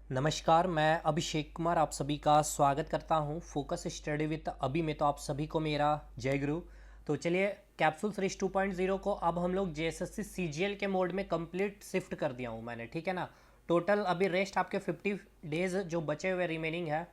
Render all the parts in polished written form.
नमस्कार, मैं अभिषेक कुमार आप सभी का स्वागत करता हूं फोकस स्टडी विद अभी में। तो आप सभी को मेरा जय गुरु। तो चलिए, कैप्सूल सीरीज 2.0 को अब हम लोग जेएसएससी सीजीएल के मोड में कंप्लीट शिफ्ट कर दिया हूं मैंने, ठीक है ना। टोटल अभी रेस्ट आपके 50 डेज जो बचे हुए रिमेनिंग है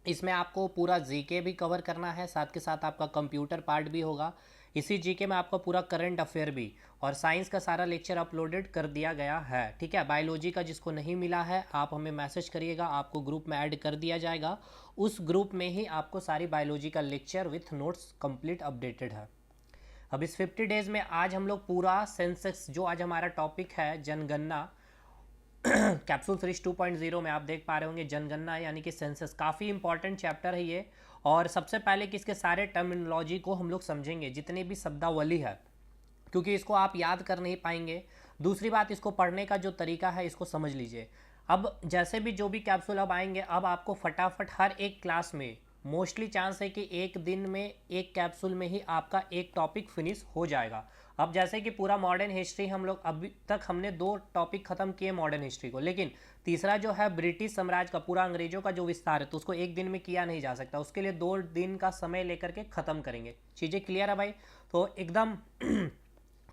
इसमें आपको पूरा जीके भी कवर करना है, साथ के साथ आपका कंप्यूटर पार्ट भी होगा। इसी जीके में आपका पूरा करंट अफेयर भी और साइंस का सारा लेक्चर अपलोडेड कर दिया गया है, ठीक है। बायोलॉजी का जिसको नहीं मिला है आप हमें मैसेज करिएगा, आपको ग्रुप में ऐड कर दिया जाएगा। उस ग्रुप में ही आपको सारी बायोलॉजी का lecture with notes complete updated है। अब इस 50 डेज में आज हम लोग पूरा सेंसेक्स, जो आज हमारा टॉपिक है जनगणना, कैप्सूल सीरीज 2.0 में आप देख पा रहे होंगे जनगणना यानी कि सेंसस, काफ़ी इंपॉर्टेंट चैप्टर है ये। और सबसे पहले कि इसके सारे टर्मिनोलॉजी को हम लोग समझेंगे, जितने भी शब्दावली है, क्योंकि इसको आप याद कर नहीं पाएंगे। दूसरी बात, इसको पढ़ने का जो तरीका है इसको समझ लीजिए। अब जैसे भी जो भी कैप्सूल अब आएंगे, अब आपको फटाफट हर एक क्लास में मोस्टली चांस है कि एक दिन में एक कैप्सूल में ही आपका एक टॉपिक फिनिश हो जाएगा। अब जैसे कि पूरा मॉडर्न हिस्ट्री हम लोग अभी तक हमने 2 टॉपिक खत्म किए मॉडर्न हिस्ट्री को, लेकिन तीसरा जो है ब्रिटिश साम्राज्य का, पूरा अंग्रेजों का जो विस्तार है, तो उसको एक दिन में किया नहीं जा सकता। उसके लिए 2 दिन का समय लेकर के ख़त्म करेंगे। चीज़ें क्लियर है भाई? तो एकदम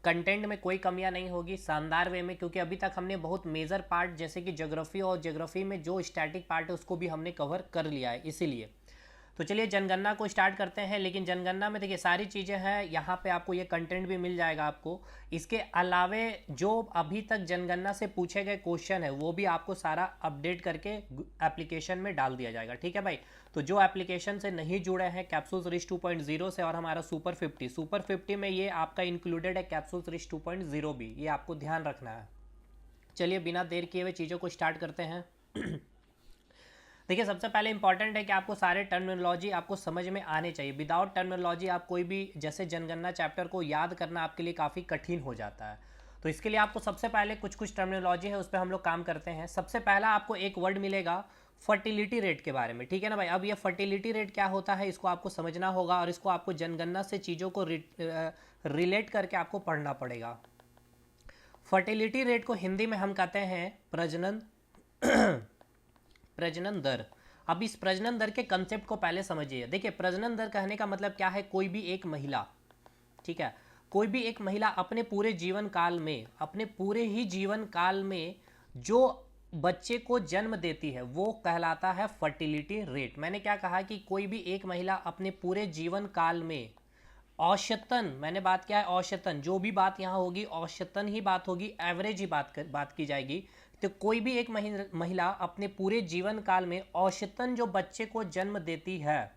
कंटेंट में कोई कमियां नहीं होगी, शानदार वे में, क्योंकि अभी तक हमने बहुत मेजर पार्ट जैसे कि ज्योग्राफी और ज्योग्राफी में जो स्टैटिक पार्ट है उसको भी हमने कवर कर लिया है, इसीलिए। तो चलिए जनगणना को स्टार्ट करते हैं। लेकिन जनगणना में देखिए सारी चीज़ें हैं, यहाँ पे आपको ये कंटेंट भी मिल जाएगा आपको। इसके अलावे जो अभी तक जनगणना से पूछे गए क्वेश्चन है वो भी आपको सारा अपडेट करके एप्लीकेशन में डाल दिया जाएगा, ठीक है भाई। तो जो एप्लीकेशन से नहीं जुड़े हैं कैप्सूल सीरीज 2.0 से और हमारा सुपर 50 में ये आपका इंक्लूडेड है कैप्सूल सीरीज 2.0 भी, ये आपको ध्यान रखना है। चलिए बिना देर किए हुए चीज़ों को स्टार्ट करते हैं। देखिए सबसे पहले इंपॉर्टेंट है कि आपको सारे टर्मिनोलॉजी आपको समझ में आने चाहिए। विदाउट टर्मिनोलॉजी आप कोई भी जैसे जनगणना चैप्टर को याद करना आपके लिए काफ़ी कठिन हो जाता है। तो इसके लिए आपको सबसे पहले कुछ टर्मिनोलॉजी है उस पर हम लोग काम करते हैं। सबसे पहला आपको एक वर्ड मिलेगा फर्टिलिटी रेट के बारे में, ठीक है ना भाई। अब ये फर्टिलिटी रेट क्या होता है इसको आपको समझना होगा और इसको आपको जनगणना से चीज़ों को रिलेट करके आपको पढ़ना पड़ेगा। फर्टिलिटी रेट को हिंदी में हम कहते हैं प्रजनन प्रजनन दर। अब इस प्रजनन दर के कंसेप्ट को पहले समझिए। देखिए प्रजनन दर कहने का मतलब क्या है, कोई भी एक महिला, ठीक है, कोई भी एक महिला अपने पूरे जीवन काल में, अपने पूरे ही जीवन काल में जो बच्चे को जन्म देती है वो कहलाता है फर्टिलिटी रेट। मैंने क्या कहा कि कोई भी एक महिला अपने पूरे जीवन काल में औसतन, मैंने बात किया है औसतन, जो भी बात यहाँ होगी औसतन ही बात होगी, एवरेज ही बात की जाएगी। तो कोई भी एक महिला अपने पूरे जीवन काल में औसतन जो बच्चे को जन्म देती है,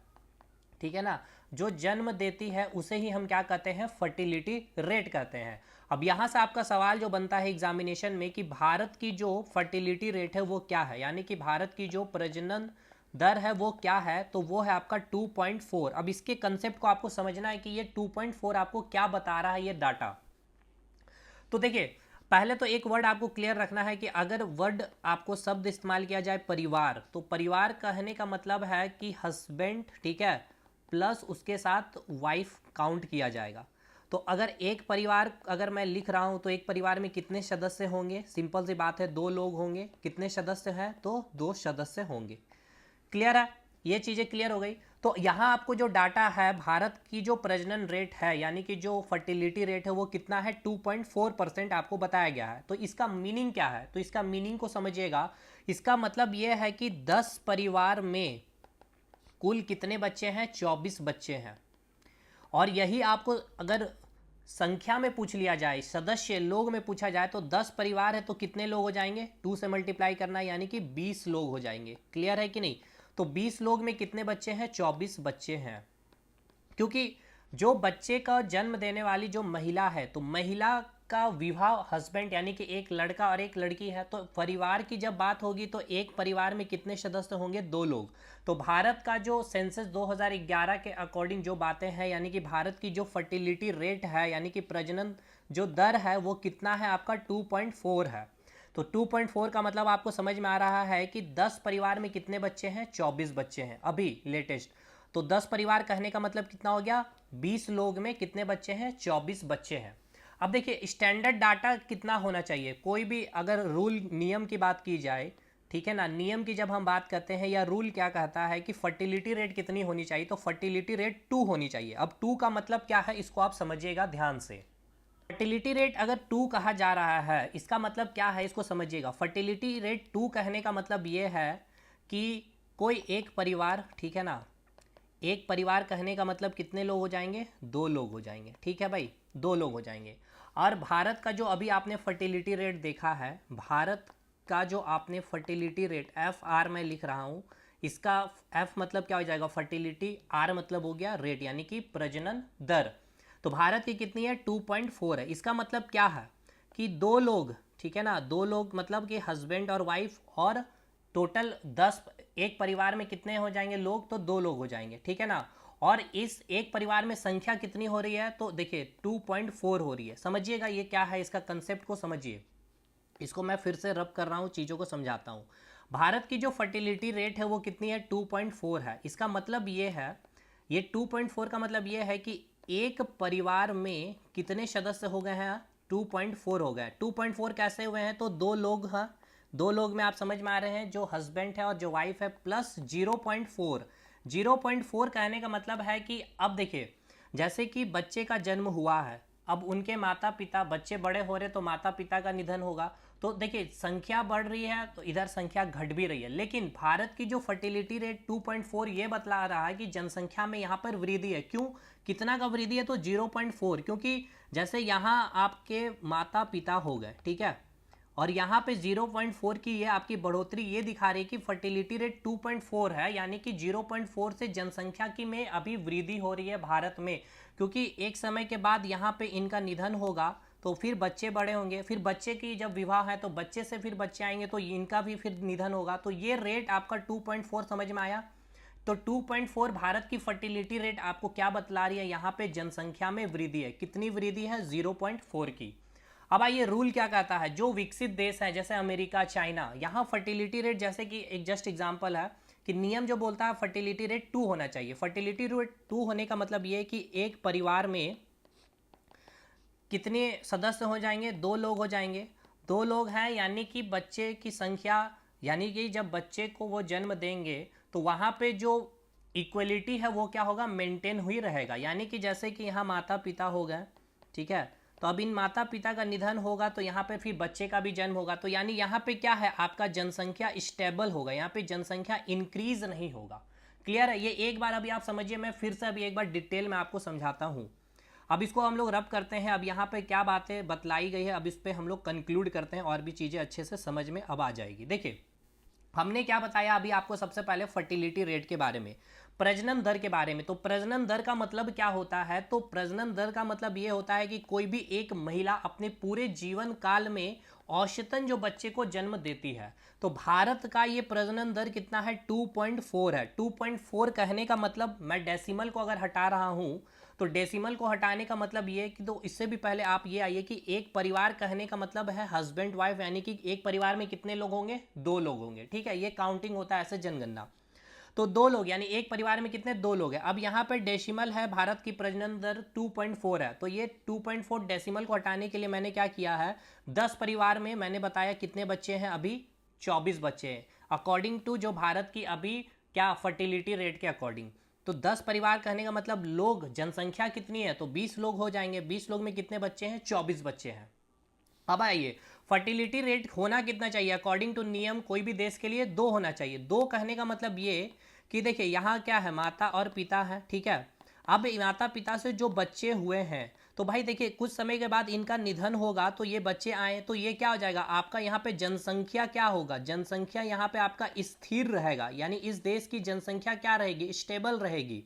ठीक है ना, जो जन्म देती है उसे ही हम क्या कहते हैं, फर्टिलिटी रेट कहते हैं। अब यहाँ से आपका सवाल जो बनता है एग्जामिनेशन में कि भारत की जो फर्टिलिटी रेट है वो क्या है, यानी कि भारत की जो प्रजनन दर है वो क्या है, तो वो है आपका 2.4। अब इसके कंसेप्ट को आपको समझना है कि ये 2.4 आपको क्या बता रहा है ये डाटा। तो देखिए पहले तो एक वर्ड आपको क्लियर रखना है कि अगर वर्ड आपको शब्द इस्तेमाल किया जाए परिवार, तो परिवार कहने का मतलब है कि हस्बैंड, ठीक है, प्लस उसके साथ वाइफ काउंट किया जाएगा। तो अगर एक परिवार अगर मैं लिख रहा हूं तो एक परिवार में कितने सदस्य होंगे, सिंपल सी बात है 2 लोग होंगे। कितने सदस्य हैं, तो 2 सदस्य होंगे। क्लियर है, ये चीज़ें क्लियर हो गई। तो यहाँ आपको जो डाटा है भारत की जो प्रजनन रेट है यानी कि जो फर्टिलिटी रेट है वो कितना है, 2.4% आपको बताया गया है। तो इसका मीनिंग क्या है, तो इसका मीनिंग को समझिएगा। इसका मतलब ये है कि 10 परिवार में कुल कितने बच्चे हैं, 24 बच्चे हैं। और यही आपको अगर संख्या में पूछ लिया जाए, सदस्य लोग में पूछा जाए, तो 10 परिवार है तो कितने लोग हो जाएंगे, 2 से मल्टीप्लाई करना यानी कि 20 लोग हो जाएंगे। क्लियर है कि नहीं? तो 20 लोग में कितने बच्चे हैं, 24 बच्चे हैं। क्योंकि जो बच्चे का जन्म देने वाली जो महिला है, तो महिला का विवाह हस्बैंड यानी कि एक लड़का और एक लड़की है, तो परिवार की जब बात होगी तो एक परिवार में कितने सदस्य होंगे, 2 लोग। तो भारत का जो सेंसस 2011 के अकॉर्डिंग जो बातें हैं, यानी कि भारत की जो फर्टिलिटी रेट है यानी कि प्रजनन जो दर है वो कितना है आपका, 2.4 है। तो 2.4 का मतलब आपको समझ में आ रहा है कि 10 परिवार में कितने बच्चे हैं, 24 बच्चे हैं अभी लेटेस्ट। तो 10 परिवार कहने का मतलब कितना हो गया, 20 लोग में कितने बच्चे हैं, 24 बच्चे हैं। अब देखिए स्टैंडर्ड डाटा कितना होना चाहिए, कोई भी अगर रूल नियम की बात की जाए, ठीक है ना। नियम की जब हम बात करते हैं या रूल क्या कहता है कि फर्टिलिटी रेट कितनी होनी चाहिए, तो फर्टिलिटी रेट 2 होनी चाहिए। अब 2 का मतलब क्या है, इसको आप समझिएगा ध्यान से। फर्टिलिटी रेट अगर 2 कहा जा रहा है, इसका मतलब क्या है, इसको समझिएगा। फर्टिलिटी रेट 2 कहने का मतलब ये है कि कोई एक परिवार, ठीक है ना, एक परिवार कहने का मतलब कितने लोग हो जाएंगे, 2 लोग हो जाएंगे, ठीक है भाई, 2 लोग हो जाएंगे। और भारत का जो अभी आपने फर्टिलिटी रेट देखा है, भारत का जो आपने फर्टिलिटी रेट FR में लिख रहा हूँ, इसका F मतलब क्या हो जाएगा, फर्टिलिटी, R मतलब हो गया रेट यानी कि प्रजनन दर। तो भारत की कितनी है, 2.4 है। इसका मतलब क्या है कि 2 लोग, ठीक है ना, 2 लोग मतलब कि हस्बैंड और वाइफ, और टोटल 10, एक परिवार में कितने हो जाएंगे लोग, तो 2 लोग हो जाएंगे, ठीक है ना। और इस एक परिवार में संख्या कितनी हो रही है, तो देखिए 2.4 हो रही है। समझिएगा ये क्या है, इसका कंसेप्ट को समझिए। इसको मैं फिर से रब कर रहा हूँ, चीज़ों को समझाता हूँ। भारत की जो फर्टिलिटी रेट है वो कितनी है, 2.4 है। इसका मतलब ये है, ये 2.4 का मतलब ये है कि एक परिवार में कितने सदस्य हो गए हैं, 2.4 हो गए। 2.4 कैसे हुए हैं, तो 2 लोग हैं, 2 लोग में आप समझ में आ रहे हैं, जो हस्बैंड है और जो वाइफ है, प्लस 0.4। 0.4 कहने का मतलब है कि अब देखिए, जैसे कि बच्चे का जन्म हुआ है, अब उनके माता पिता, बच्चे बड़े हो रहे तो माता पिता का निधन होगा, तो देखिए संख्या बढ़ रही है तो इधर संख्या घट भी रही है। लेकिन भारत की जो फर्टिलिटी रेट 2.4 ये बतला रहा है कि जनसंख्या में यहाँ पर वृद्धि है। क्यों, कितना का वृद्धि है, तो 0.4, क्योंकि जैसे यहाँ आपके माता पिता हो गए, ठीक है, और यहाँ पे 0.4 की ये आपकी बढ़ोतरी ये दिखा रही है कि फर्टिलिटी रेट 2.4 है, यानी कि 0.4 से जनसंख्या की में अभी वृद्धि हो रही है भारत में। क्योंकि एक समय के बाद यहाँ पे इनका निधन होगा तो फिर बच्चे बड़े होंगे, फिर बच्चे की जब विवाह है तो बच्चे से फिर बच्चे आएंगे तो इनका भी फिर निधन होगा। तो ये रेट आपका 2.4 समझ में आया। तो 2.4 भारत की फर्टिलिटी रेट आपको क्या बतला रही है, यहाँ पे जनसंख्या में वृद्धि है। कितनी वृद्धि है, 0.4 की। अब आइए रूल क्या कहता है, जो विकसित देश है जैसे अमेरिका, चाइना, यहाँ फर्टिलिटी रेट, जैसे कि एक जस्ट एग्जांपल है कि नियम जो बोलता है फर्टिलिटी रेट 2 होना चाहिए। फर्टिलिटी रेट 2 होने का मतलब ये है कि एक परिवार में कितने सदस्य हो जाएंगे, 2 लोग हो जाएंगे। 2 लोग हैं यानी कि बच्चे की संख्या, यानी कि जब बच्चे को वो जन्म देंगे तो वहाँ पे जो इक्वलिटी है वो क्या होगा, मेंटेन हुई रहेगा। यानी कि जैसे कि यहाँ माता पिता हो गए, ठीक है, तो अब इन माता पिता का निधन होगा तो यहाँ पे फिर बच्चे का भी जन्म होगा, तो यानी यहाँ पे क्या है, आपका जनसंख्या स्टेबल होगा, यहाँ पे जनसंख्या इंक्रीज नहीं होगा। क्लियर है, ये एक बार अभी आप समझिए, मैं फिर से अभी एक बार डिटेल में आपको समझाता हूँ। अब इसको हम लोग रब करते हैं, अब यहाँ पे क्या बातें बतलाई गई है, अब इस पर हम लोग कंक्लूड करते हैं और भी चीज़ें अच्छे से समझ में अब आ जाएगी। देखिए हमने क्या बताया अभी आपको, सबसे पहले फर्टिलिटी रेट के बारे में, प्रजनन दर के बारे में। तो प्रजनन दर का मतलब क्या होता है, तो प्रजनन दर का मतलब ये होता है कि कोई भी एक महिला अपने पूरे जीवन काल में औसतन जो बच्चे को जन्म देती है। तो भारत का ये प्रजनन दर कितना है, 2.4 है। 2.4 कहने का मतलब, मैं डेसिमल को अगर हटा रहा हूँ तो डेसिमल को हटाने का मतलब ये है कि, तो इससे भी पहले आप ये आइए कि एक परिवार कहने का मतलब है हस्बैंड वाइफ, यानी कि एक परिवार में कितने लोग होंगे, 2 लोग होंगे, ठीक है, ये काउंटिंग होता है ऐसे जनगणना। तो 2 लोग यानी एक परिवार में कितने, 2 लोग हैं। अब यहाँ पर डेसिमल है, भारत की प्रजनन दर 2.4 है, तो ये 2.4 डेसिमल को हटाने के लिए मैंने क्या किया है, 10 परिवार में मैंने बताया कितने बच्चे हैं, अभी 24 बच्चे हैं, अकॉर्डिंग टू जो भारत की अभी क्या फर्टिलिटी रेट के अकॉर्डिंग। तो 10 परिवार कहने का मतलब लोग, जनसंख्या कितनी है, तो 20 लोग हो जाएंगे। 20 लोग में कितने बच्चे हैं, 24 बच्चे हैं। अब आइए फर्टिलिटी रेट होना कितना चाहिए, अकॉर्डिंग टू नियम कोई भी देश के लिए 2 होना चाहिए। 2 कहने का मतलब ये कि देखिए यहाँ क्या है, माता और पिता है, ठीक है। अब माता पिता से जो बच्चे हुए हैं, तो भाई देखिए कुछ समय के बाद इनका निधन होगा तो ये बच्चे आए तो ये क्या हो जाएगा, आपका यहाँ पे जनसंख्या क्या होगा, जनसंख्या यहाँ पे आपका स्थिर रहेगा, यानी इस देश की जनसंख्या क्या रहेगी, स्टेबल रहेगी।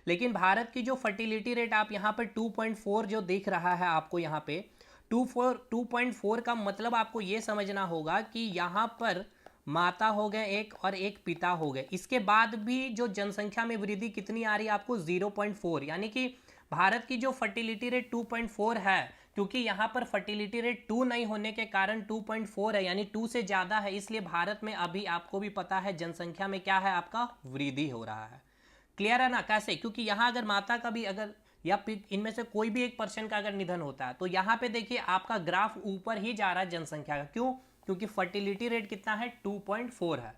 लेकिन भारत की जो फर्टिलिटी रेट आप यहाँ पर 2.4 जो दिख रहा है आपको, यहाँ पे 2.4 का मतलब आपको ये समझना होगा कि यहाँ पर माता हो गए एक और एक पिता हो गए, इसके बाद भी जो जनसंख्या में वृद्धि कितनी आ रही है आपको, 0.4। यानी कि भारत की जो फर्टिलिटी रेट 2.4 है, क्योंकि यहाँ पर फर्टिलिटी रेट 2 नहीं होने के कारण 2.4 है, यानी 2 से ज़्यादा है, इसलिए भारत में अभी आपको भी पता है जनसंख्या में क्या है, आपका वृद्धि हो रहा है। क्लियर है ना, कैसे, क्योंकि यहाँ अगर माता का भी अगर या इनमें से कोई भी एक पर्सन का अगर निधन होता है तो यहाँ पे देखिए आपका ग्राफ ऊपर ही जा रहा है जनसंख्या का। क्यों, क्योंकि फर्टिलिटी रेट कितना है 2.4 है।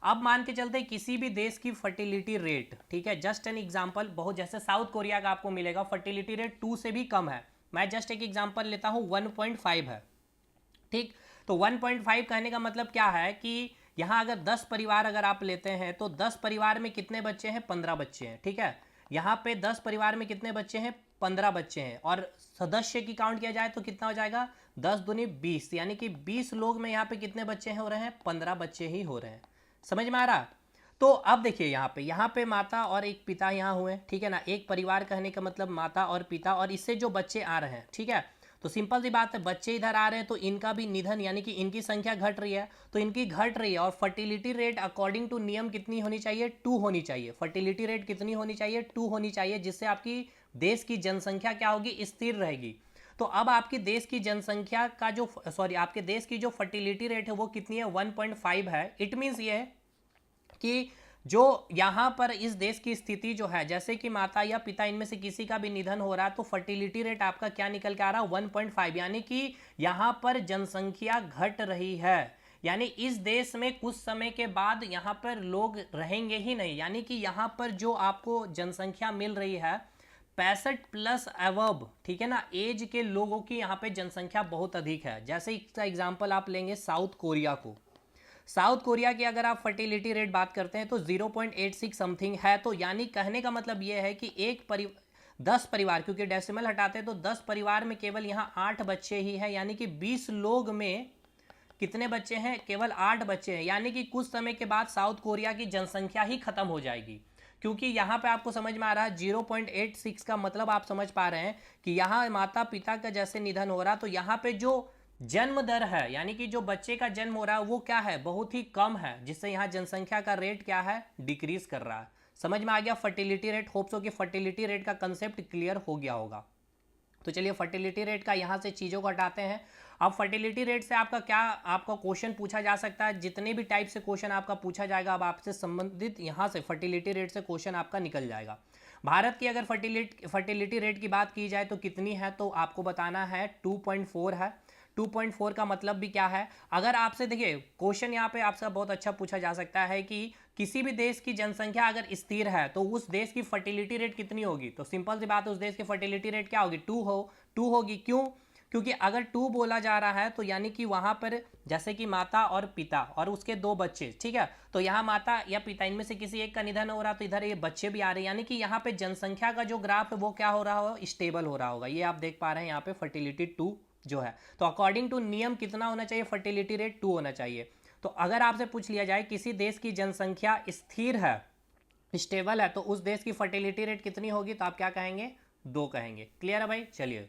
अब मान के चलते किसी भी देश की फर्टिलिटी रेट, ठीक है, जस्ट एन एग्जांपल, बहुत जैसे साउथ कोरिया का आपको मिलेगा फर्टिलिटी रेट 2 से भी कम है, मैं जस्ट एक एग्जांपल लेता हूँ 1.5 है, ठीक। तो 1.5 कहने का मतलब क्या है कि यहाँ अगर 10 परिवार अगर आप लेते हैं तो 10 परिवार में कितने बच्चे हैं, 15 बच्चे हैं, ठीक है। यहाँ पे 10 परिवार में कितने बच्चे हैं, 15 बच्चे हैं, और सदस्य की काउंट किया जाए तो कितना हो जाएगा, 10 दूनी 20, यानी कि 20 लोग में यहाँ पे कितने बच्चे हो रहे हैं, 15 बच्चे ही हो रहे हैं। समझ में आ रहा। तो अब देखिए यहाँ पे माता और एक पिता यहाँ हुए, ठीक है ना, एक परिवार कहने का मतलब माता और पिता, और इससे जो बच्चे आ रहे हैं, ठीक है, तो सिंपल सी बात है, बच्चे इधर आ रहे हैं तो इनका भी निधन यानी कि इनकी संख्या घट रही है, तो इनकी घट रही है, और फर्टिलिटी रेट अकॉर्डिंग टू नियम कितनी होनी चाहिए, 2 होनी चाहिए। फर्टिलिटी रेट कितनी होनी चाहिए, 2 होनी चाहिए, जिससे आपकी देश की जनसंख्या क्या होगी, स्थिर रहेगी। तो अब आपके देश की जनसंख्या का जो आपके देश की जो फर्टिलिटी रेट है वो कितनी है, 1.5 है। इट मीन्स ये है कि जो यहाँ पर इस देश की स्थिति जो है, जैसे कि माता या पिता इनमें से किसी का भी निधन हो रहा है, तो फर्टिलिटी रेट आपका क्या निकल के आ रहा है, 1.5, यानी कि यहाँ पर जनसंख्या घट रही है। यानी इस देश में कुछ समय के बाद यहाँ पर लोग रहेंगे ही नहीं, यानी कि यहाँ पर जो आपको जनसंख्या मिल रही है 65+ अबव, ठीक है ना, एज के लोगों की यहाँ पे जनसंख्या बहुत अधिक है। जैसे इसका एग्जाम्पल आप लेंगे साउथ कोरिया को, साउथ कोरिया की अगर आप फर्टिलिटी रेट बात करते हैं तो 0.86 समथिंग है। तो यानी कहने का मतलब ये है कि 10 परिवार, क्योंकि डेसिमल हटाते हैं तो 10 परिवार में केवल यहाँ 8 बच्चे ही हैं, यानी कि 20 लोग में कितने बच्चे हैं, केवल 8 बच्चे हैं। यानी कि कुछ समय के बाद साउथ कोरिया की जनसंख्या ही खत्म हो जाएगी, क्योंकि यहाँ पे आपको समझ में आ रहा है 0.86 का मतलब आप समझ पा रहे हैं कि यहाँ माता पिता का जैसे निधन हो रहा, तो यहाँ पे जो जन्म दर है, यानी कि जो बच्चे का जन्म हो रहा है वो क्या है, बहुत ही कम है, जिससे यहाँ जनसंख्या का रेट क्या है, डिक्रीज कर रहा है। समझ में आ गया फर्टिलिटी रेट। होप्स हो कि फर्टिलिटी रेट का कंसेप्ट क्लियर हो गया होगा। तो चलिए फर्टिलिटी रेट का यहाँ से चीज़ों को हटाते हैं। अब फर्टिलिटी रेट से आपका क्वेश्चन पूछा जा सकता है, जितने भी टाइप से क्वेश्चन आपका पूछा जाएगा अब आपसे संबंधित यहाँ से फर्टिलिटी रेट से क्वेश्चन आपका निकल जाएगा। भारत की अगर फर्टिलिटी रेट की बात की जाए तो कितनी है, तो आपको बताना है 2.4 है। 2.4 का मतलब भी क्या है, अगर आपसे देखिए क्वेश्चन यहाँ पे आपसे बहुत अच्छा पूछा जा सकता है कि किसी भी देश की जनसंख्या अगर स्थिर है तो उस देश की फर्टिलिटी रेट कितनी होगी, तो सिंपल सी बात है उस देश की फर्टिलिटी रेट क्या होगी, 2 होगी। क्यों, क्योंकि अगर 2 बोला जा रहा है तो यानी कि वहां पर जैसे कि माता और पिता और उसके 2 बच्चे, ठीक है, तो यहाँ माता या पिता इनमें से किसी एक का निधन हो रहा तो इधर ये बच्चे भी आ रहे हैं, यानी कि यहाँ पे जनसंख्या का जो ग्राफ है वो क्या हो रहा होगा, स्टेबल हो रहा होगा। ये आप देख पा रहे हैं यहाँ पे फर्टिलिटी 2 जो है। तो अकॉर्डिंग टू नियम कितना होना चाहिए, फर्टिलिटी रेट 2 होना चाहिए। तो अगर आपसे पूछ लिया जाए किसी देश की जनसंख्या स्थिर है, स्टेबल है, तो उस देश की फर्टिलिटी रेट कितनी होगी, तो आप क्या कहेंगे, 2 कहेंगे। क्लियर है भाई। चलिए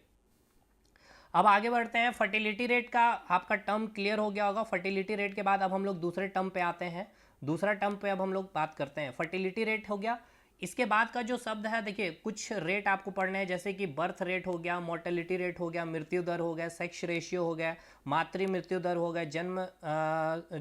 अब आगे बढ़ते हैं। फर्टिलिटी रेट का आपका टर्म क्लियर हो गया होगा। फर्टिलिटी रेट के बाद अब हम लोग दूसरे टर्म पे आते हैं। दूसरा टर्म पे अब हम लोग बात करते हैं। फर्टिलिटी रेट हो गया, इसके बाद का जो शब्द है देखिए कुछ रेट आपको पढ़ने हैं, जैसे कि बर्थ रेट हो गया, मोर्टेलिटी रेट हो गया, मृत्यु दर हो गया, सेक्स रेशियो हो गया, मातृ मृत्यु दर हो गया, जन्म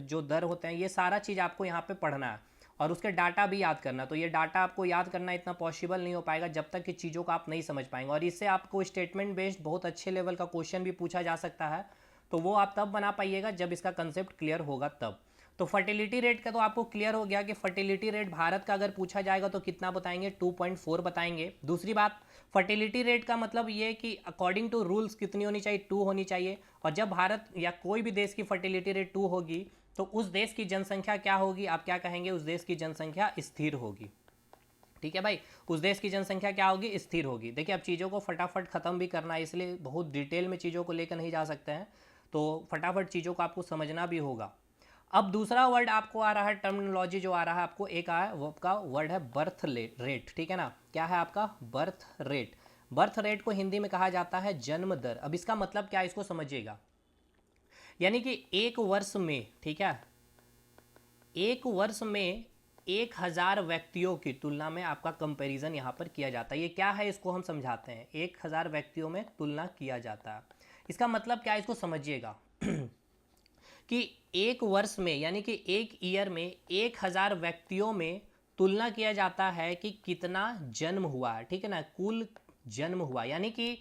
जो दर होते हैं, ये सारा चीज़ आपको यहाँ पे पढ़ना है और उसके डाटा भी याद करना। तो ये डाटा आपको याद करना इतना पॉसिबल नहीं हो पाएगा जब तक कि चीज़ों को आप नहीं समझ पाएंगे, और इससे आपको स्टेटमेंट बेस्ड बहुत अच्छे लेवल का क्वेश्चन भी पूछा जा सकता है। तो वो आप तब बना पाइएगा जब इसका कंसेप्ट क्लियर होगा तब। तो फर्टिलिटी रेट का तो आपको क्लियर हो गया कि फर्टिलिटी रेट भारत का अगर पूछा जाएगा तो कितना बताएंगे, 2.4 बताएंगे। दूसरी बात, फर्टिलिटी रेट का मतलब ये कि अकॉर्डिंग टू रूल्स कितनी होनी चाहिए, 2 होनी चाहिए। और जब भारत या कोई भी देश की फर्टिलिटी रेट 2 होगी तो उस देश की जनसंख्या क्या होगी, आप क्या कहेंगे, उस देश की जनसंख्या स्थिर होगी। ठीक है भाई, उस देश की जनसंख्या क्या होगी, स्थिर होगी। देखिए अब चीज़ों को फटाफट खत्म भी करना है, इसलिए बहुत डिटेल में चीज़ों को लेकर नहीं जा सकते हैं, तो फटाफट चीज़ों को आपको समझना भी होगा। अब दूसरा वर्ड आपको आ रहा है, टर्मिनोलॉजी जो आ रहा है आपको, एक आया वो का वर्ड है बर्थ रेट। ठीक है ना, क्या है आपका, बर्थ रेट। बर्थ रेट को हिंदी में कहा जाता है जन्म दर। अब इसका मतलब क्या है, इसको समझिएगा। यानी कि एक वर्ष में, ठीक है, एक वर्ष में 1000 व्यक्तियों की तुलना में आपका कंपैरिजन यहाँ पर किया जाता है। ये क्या है, इसको हम समझाते हैं। 1000 व्यक्तियों में तुलना किया जाता है, इसका मतलब क्या है, इसको समझिएगा कि एक वर्ष में यानी कि एक ईयर में 1000 व्यक्तियों में तुलना किया जाता है कि कितना जन्म हुआ है। ठीक है ना, कुल जन्म हुआ, यानी कि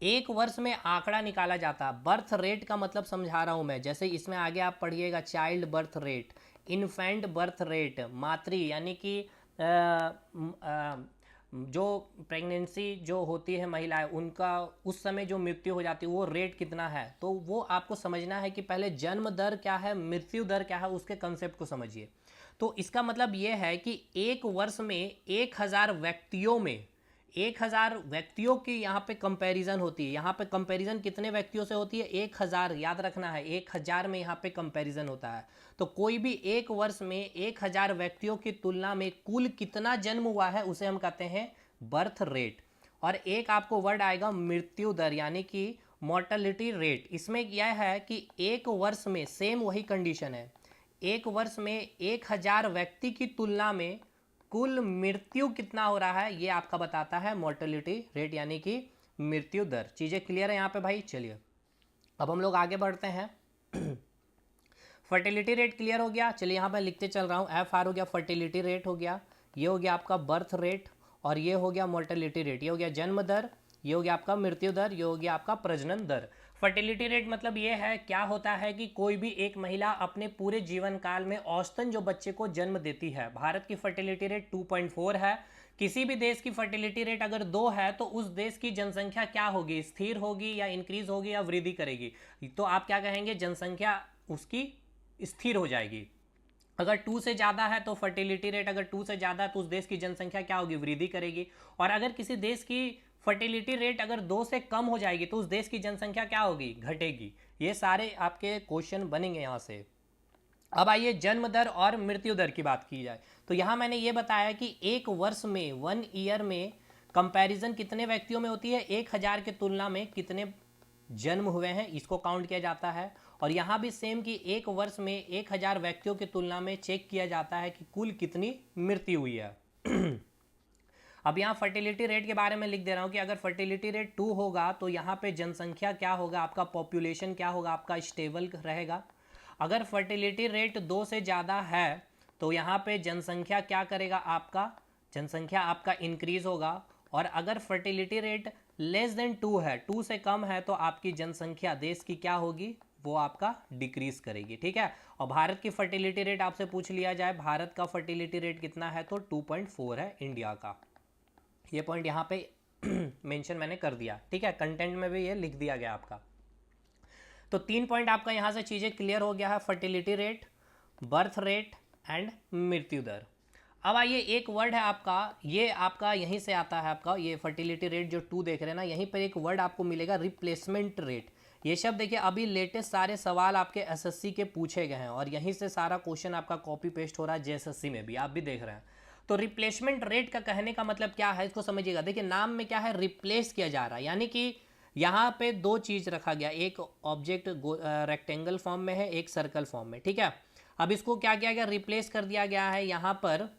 एक वर्ष में आंकड़ा निकाला जाता है। बर्थ रेट का मतलब समझा रहा हूं मैं, जैसे इसमें आगे आप पढ़िएगा child birth rate, infant birth rate, मातृ यानी कि जो प्रेगनेंसी जो होती है महिलाएं, उनका उस समय जो मृत्यु हो जाती है वो रेट कितना है, तो वो आपको समझना है कि पहले जन्म दर क्या है, मृत्यु दर क्या है, उसके कंसेप्ट को समझिए। तो इसका मतलब ये है कि एक वर्ष में 1000 व्यक्तियों की यहाँ पे कंपैरिजन होती है। यहाँ पे कंपैरिजन कितने व्यक्तियों से होती है? 1000, याद रखना है 1000 में यहाँ पे कंपैरिजन होता है। तो कोई भी एक वर्ष में 1000 व्यक्तियों की तुलना में कुल कितना जन्म हुआ है उसे हम कहते हैं बर्थ रेट। और एक आपको वर्ड आएगा मृत्यु दर यानी कि मॉर्टेलिटी रेट। इसमें यह है कि एक वर्ष में सेम वही कंडीशन है, एक वर्ष में 1000 व्यक्ति की तुलना में कुल मृत्यु कितना हो रहा है ये आपका बताता है मॉर्टेलिटी रेट यानी कि मृत्यु दर। चीज़ें क्लियर है यहाँ पे भाई? चलिए अब हम लोग आगे बढ़ते हैं। फर्टिलिटी रेट क्लियर हो गया। चलिए यहाँ पे लिखते चल रहा हूँ, FR हो गया, फर्टिलिटी रेट हो गया, ये हो गया आपका बर्थ रेट, और ये हो गया मॉर्टेलिटी रेट, ये हो गया जन्म दर, ये हो गया आपका मृत्यु दर, ये हो गया आपका प्रजनन दर। फर्टिलिटी रेट मतलब ये है, क्या होता है कि कोई भी एक महिला अपने पूरे जीवन काल में औसतन जो बच्चे को जन्म देती है। भारत की फर्टिलिटी रेट 2.4 है। किसी भी देश की फर्टिलिटी रेट अगर 2 है तो उस देश की जनसंख्या क्या होगी? स्थिर होगी या इंक्रीज होगी या वृद्धि करेगी? तो आप क्या कहेंगे? जनसंख्या उसकी स्थिर हो जाएगी। अगर 2 से ज़्यादा है तो फर्टिलिटी रेट अगर 2 से ज़्यादा है तो उस देश की जनसंख्या क्या होगी? वृद्धि करेगी। और अगर किसी देश की फर्टिलिटी रेट अगर 2 से कम हो जाएगी तो उस देश की जनसंख्या क्या होगी? घटेगी। ये सारे आपके क्वेश्चन बनेंगे यहाँ से। अब आइए जन्म दर और मृत्यु दर की बात की जाए तो यहाँ मैंने ये बताया कि एक वर्ष में 1 ईयर में कंपैरिजन कितने व्यक्तियों में होती है? 1000 के तुलना में कितने जन्म हुए हैं इसको काउंट किया जाता है। और यहाँ भी सेम कि एक वर्ष में 1000 व्यक्तियों की तुलना में चेक किया जाता है कि कुल कितनी मृत्यु हुई है। अब यहाँ फर्टिलिटी रेट के बारे में लिख दे रहा हूँ कि अगर फर्टिलिटी रेट 2 होगा तो यहाँ पे जनसंख्या क्या होगा? आपका पॉपुलेशन क्या होगा? आपका स्टेबल रहेगा। अगर फर्टिलिटी रेट 2 से ज़्यादा है तो यहाँ पे जनसंख्या क्या करेगा? आपका जनसंख्या आपका इंक्रीज होगा। और अगर फर्टिलिटी रेट लेस देन 2 है, 2 से कम है, तो आपकी जनसंख्या देश की क्या होगी? वो आपका डिक्रीज करेगी। ठीक है। और भारत की फर्टिलिटी रेट आपसे पूछ लिया जाए, भारत का फर्टिलिटी रेट कितना है? तो 2.4 है इंडिया का। ये पॉइंट यहाँ पे मेंशन मैंने कर दिया। ठीक है, कंटेंट में भी ये लिख दिया गया आपका। तो 3 पॉइंट आपका यहाँ से चीज़ें क्लियर हो गया है, fertility rate, birth rate and मृत्यु दर। अब आइए एक वर्ड है आपका, ये आपका यहीं से आता है आपका, ये फर्टिलिटी रेट जो 2 देख रहे हैं ना, यहीं पर एक वर्ड आपको मिलेगा रिप्लेसमेंट रेट। ये शब्द देखिए, अभी लेटेस्ट सारे सवाल आपके एसएससी के पूछे गए हैं और यहीं से सारा क्वेश्चन आपका कॉपी पेस्ट हो रहा है जेएसएससी में भी, आप भी देख रहे हैं। तो रिप्लेसमेंट रेट का कहने का मतलब क्या है इसको समझिएगा। देखिए नाम में क्या है? रिप्लेस किया जा रहा है, यानी कि यहाँ पे 2 चीज़ रखा गया, एक ऑब्जेक्ट रेक्टेंगल फॉर्म में है, एक सर्कल फॉर्म में। ठीक है। अब इसको क्या किया गया? रिप्लेस कर दिया गया है, यहाँ पर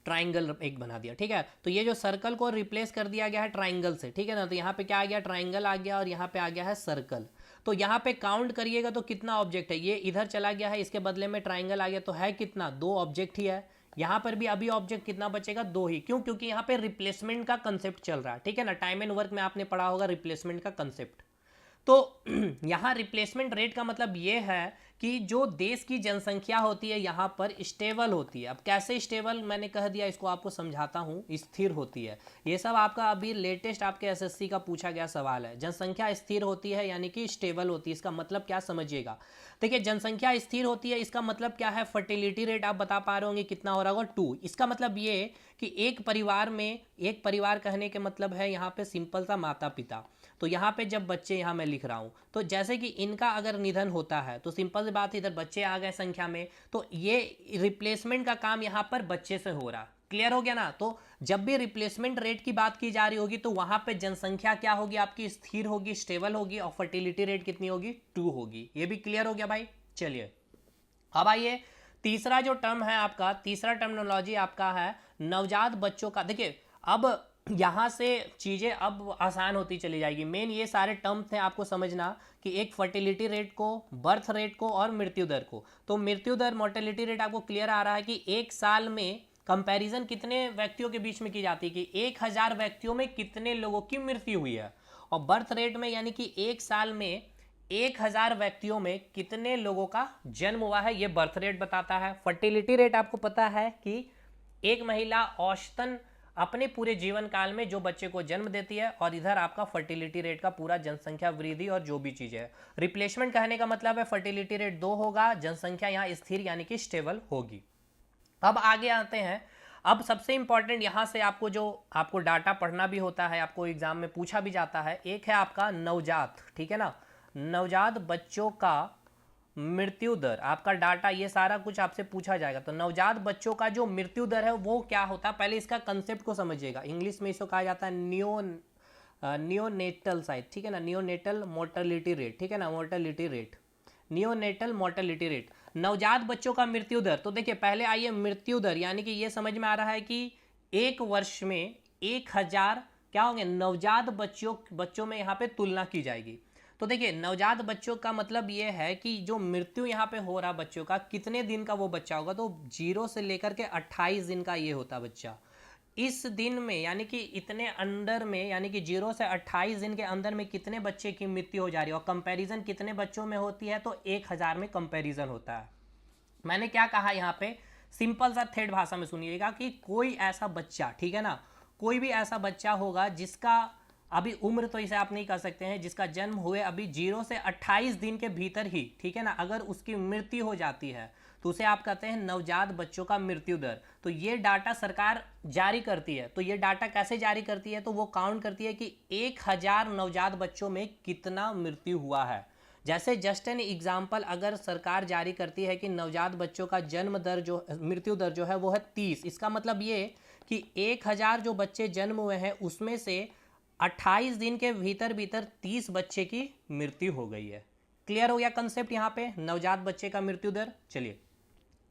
ट्राइंगल एक बना दिया। ठीक है। तो ये जो सर्कल को रिप्लेस कर दिया गया है ट्राइंगल से, ठीक है ना। तो यहाँ पे क्या आ गया? ट्राइंगल आ गया और यहाँ पे आ गया है सर्कल। तो यहाँ पे काउंट करिएगा तो कितना ऑब्जेक्ट है? ये इधर चला गया है, इसके बदले में ट्राइंगल आ गया, तो है कितना? 2 ऑब्जेक्ट ही है। यहाँ पर भी अभी ऑब्जेक्ट कितना बचेगा? 2 ही। क्यों? क्योंकि यहाँ पे रिप्लेसमेंट का कंसेप्ट चल रहा है। ठीक है ना, टाइम एंड वर्क में आपने पढ़ा होगा रिप्लेसमेंट का कंसेप्ट। तो यहाँ रिप्लेसमेंट रेट का मतलब ये है कि जो देश की जनसंख्या होती है यहाँ पर स्टेबल होती है। अब कैसे स्टेबल, मैंने कह दिया, इसको आपको समझाता हूँ। स्थिर होती है, ये सब आपका अभी लेटेस्ट आपके एसएससी का पूछा गया सवाल है। जनसंख्या स्थिर होती है यानी कि स्टेबल होती है, इसका मतलब क्या समझिएगा। देखिए जनसंख्या स्थिर होती है, इसका मतलब क्या है? फर्टिलिटी रेट आप बता पा रहे होंगे कितना हो रहा होगा? 2। इसका मतलब ये कि एक परिवार में, एक परिवार कहने के मतलब है यहाँ पे सिंपल सा माता पिता। तो यहाँ पे जब बच्चे, यहाँ मैं लिख रहा हूँ, तो जैसे कि इनका अगर निधन होता है तो सिंपल सी बात, इधर बच्चे आ गए संख्या में, तो ये रिप्लेसमेंट का काम यहाँ पर बच्चे से हो रहा। क्लियर हो गया ना। तो जब भी रिप्लेसमेंट रेट की बात की जा रही होगी तो वहां पे जनसंख्या क्या होगी? आपकी स्थिर होगी, स्टेबल होगी, और फर्टिलिटी रेट कितनी होगी? 2 होगी। ये भी क्लियर हो गया भाई। चलिए अब आइए तीसरा जो टर्म है आपका, तीसरा टर्मिनोलॉजी आपका है नवजात बच्चों का। देखिए अब यहाँ से चीज़ें अब आसान होती चली जाएगी। मेन ये सारे टर्म थे आपको समझना कि एक फर्टिलिटी रेट को, बर्थ रेट को और मृत्यु दर को। तो मृत्यु दर, मोर्टेलिटी रेट आपको क्लियर आ रहा है कि एक साल में कंपैरिजन कितने व्यक्तियों के बीच में की जाती है कि 1000 व्यक्तियों में कितने लोगों की मृत्यु हुई है। और बर्थ रेट में यानी कि एक साल में 1000 व्यक्तियों में कितने लोगों का जन्म हुआ है, ये बर्थ रेट बताता है। फर्टिलिटी रेट आपको पता है कि एक महिला औसतन अपने पूरे जीवन काल में जो बच्चे को जन्म देती है, और इधर आपका फर्टिलिटी रेट का पूरा जनसंख्या वृद्धि और जो भी चीज़ है। रिप्लेसमेंट कहने का मतलब है फर्टिलिटी रेट 2 होगा, जनसंख्या यहाँ स्थिर यानी कि स्टेबल होगी। अब आगे आते हैं। अब सबसे इंपॉर्टेंट यहाँ से आपको जो आपको डाटा पढ़ना भी होता है, आपको एग्जाम में पूछा भी जाता है, एक है आपका नवजात, ठीक है ना, नवजात बच्चों का मृत्यु दर, आपका डाटा ये सारा कुछ आपसे पूछा जाएगा। तो नवजात बच्चों का जो मृत्यु दर है वो क्या होता है, पहले इसका कंसेप्ट को समझिएगा। इंग्लिश में इसको कहा जाता है नियोनेटल साइज, ठीक है ना, नियोनेटल मोर्टेलिटी रेट, ठीक है ना, mortality rate, neonatal mortality rate, नवजात बच्चों का मृत्यु दर। तो देखिए पहले आइए मृत्यु दर, यानी कि ये समझ में आ रहा है कि एक वर्ष में 1000 क्या होंगे नवजात बच्चों में यहाँ पे तुलना की जाएगी। तो देखिए नवजात बच्चों का मतलब ये है कि जो मृत्यु यहाँ पे हो रहा बच्चों का, कितने दिन का वो बच्चा होगा, तो 0 से लेकर के 28 दिन का ये होता बच्चा। इस दिन में यानी कि इतने अंडर में, यानी कि 0 से 28 दिन के अंदर में कितने बच्चे की मृत्यु हो जा रही है, और कंपैरिजन कितने बच्चों में होती है, तो 1000 में कंपैरिजन होता है। मैंने क्या कहा यहाँ पे, सिंपल सा थेड भाषा में सुनिएगा कि कोई ऐसा बच्चा, ठीक है ना, कोई भी ऐसा बच्चा होगा जिसका अभी उम्र तो इसे आप नहीं कर सकते हैं, जिसका जन्म हुए अभी 0 से 28 दिन के भीतर ही, ठीक है ना, अगर उसकी मृत्यु हो जाती है तो उसे आप कहते हैं नवजात बच्चों का मृत्यु दर। तो ये डाटा सरकार जारी करती है। तो ये डाटा कैसे जारी करती है, तो वो काउंट करती है कि 1000 नवजात बच्चों में कितना मृत्यु हुआ है। जैसे जस्ट एन एग्जाम्पल, अगर सरकार जारी करती है कि नवजात बच्चों का जन्म दर जो मृत्यु दर जो है वो है 30, इसका मतलब ये कि 1000 जो बच्चे जन्म हुए हैं उसमें से 28 दिन के भीतर भीतर 30 बच्चे की मृत्यु हो गई है। क्लियर हो गया कंसेप्ट यहाँ पे, नवजात बच्चे का मृत्यु दर। चलिए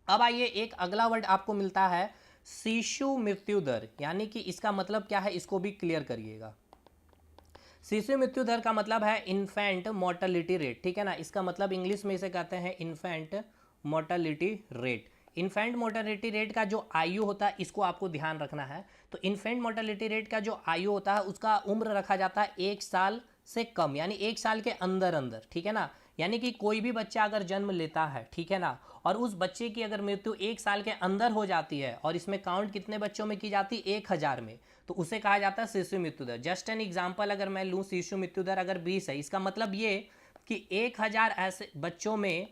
अब आइए, एक अगला वर्ड आपको मिलता है शिशु मृत्यु दर, यानी कि इसका मतलब क्या है, इसको भी क्लियर करिएगा। शिशु मृत्यु दर का मतलब है इन्फेंट मोर्टेलिटी रेट, ठीक है ना, इसका मतलब इंग्लिश में इसे कहते हैं infant mortality rate. Infant mortality rate का जो आयु होता है इसको आपको ध्यान रखना है। तो इन्फेंट मोर्टेलिटी रेट का जो आयु होता है उसका उम्र रखा जाता है 1 साल से कम, यानी 1 साल के अंदर अंदर, ठीक है ना। यानी कि कोई भी बच्चा अगर जन्म लेता है, ठीक है ना, और उस बच्चे की अगर मृत्यु 1 साल के अंदर हो जाती है, और इसमें काउंट कितने बच्चों में की जाती है, 1000 में, तो उसे कहा जाता है शिशु मृत्यु दर। जस्ट एन एग्जाम्पल अगर मैं लूँ, शिशु मृत्यु दर अगर 20 है, इसका मतलब ये कि 1000 ऐसे बच्चों में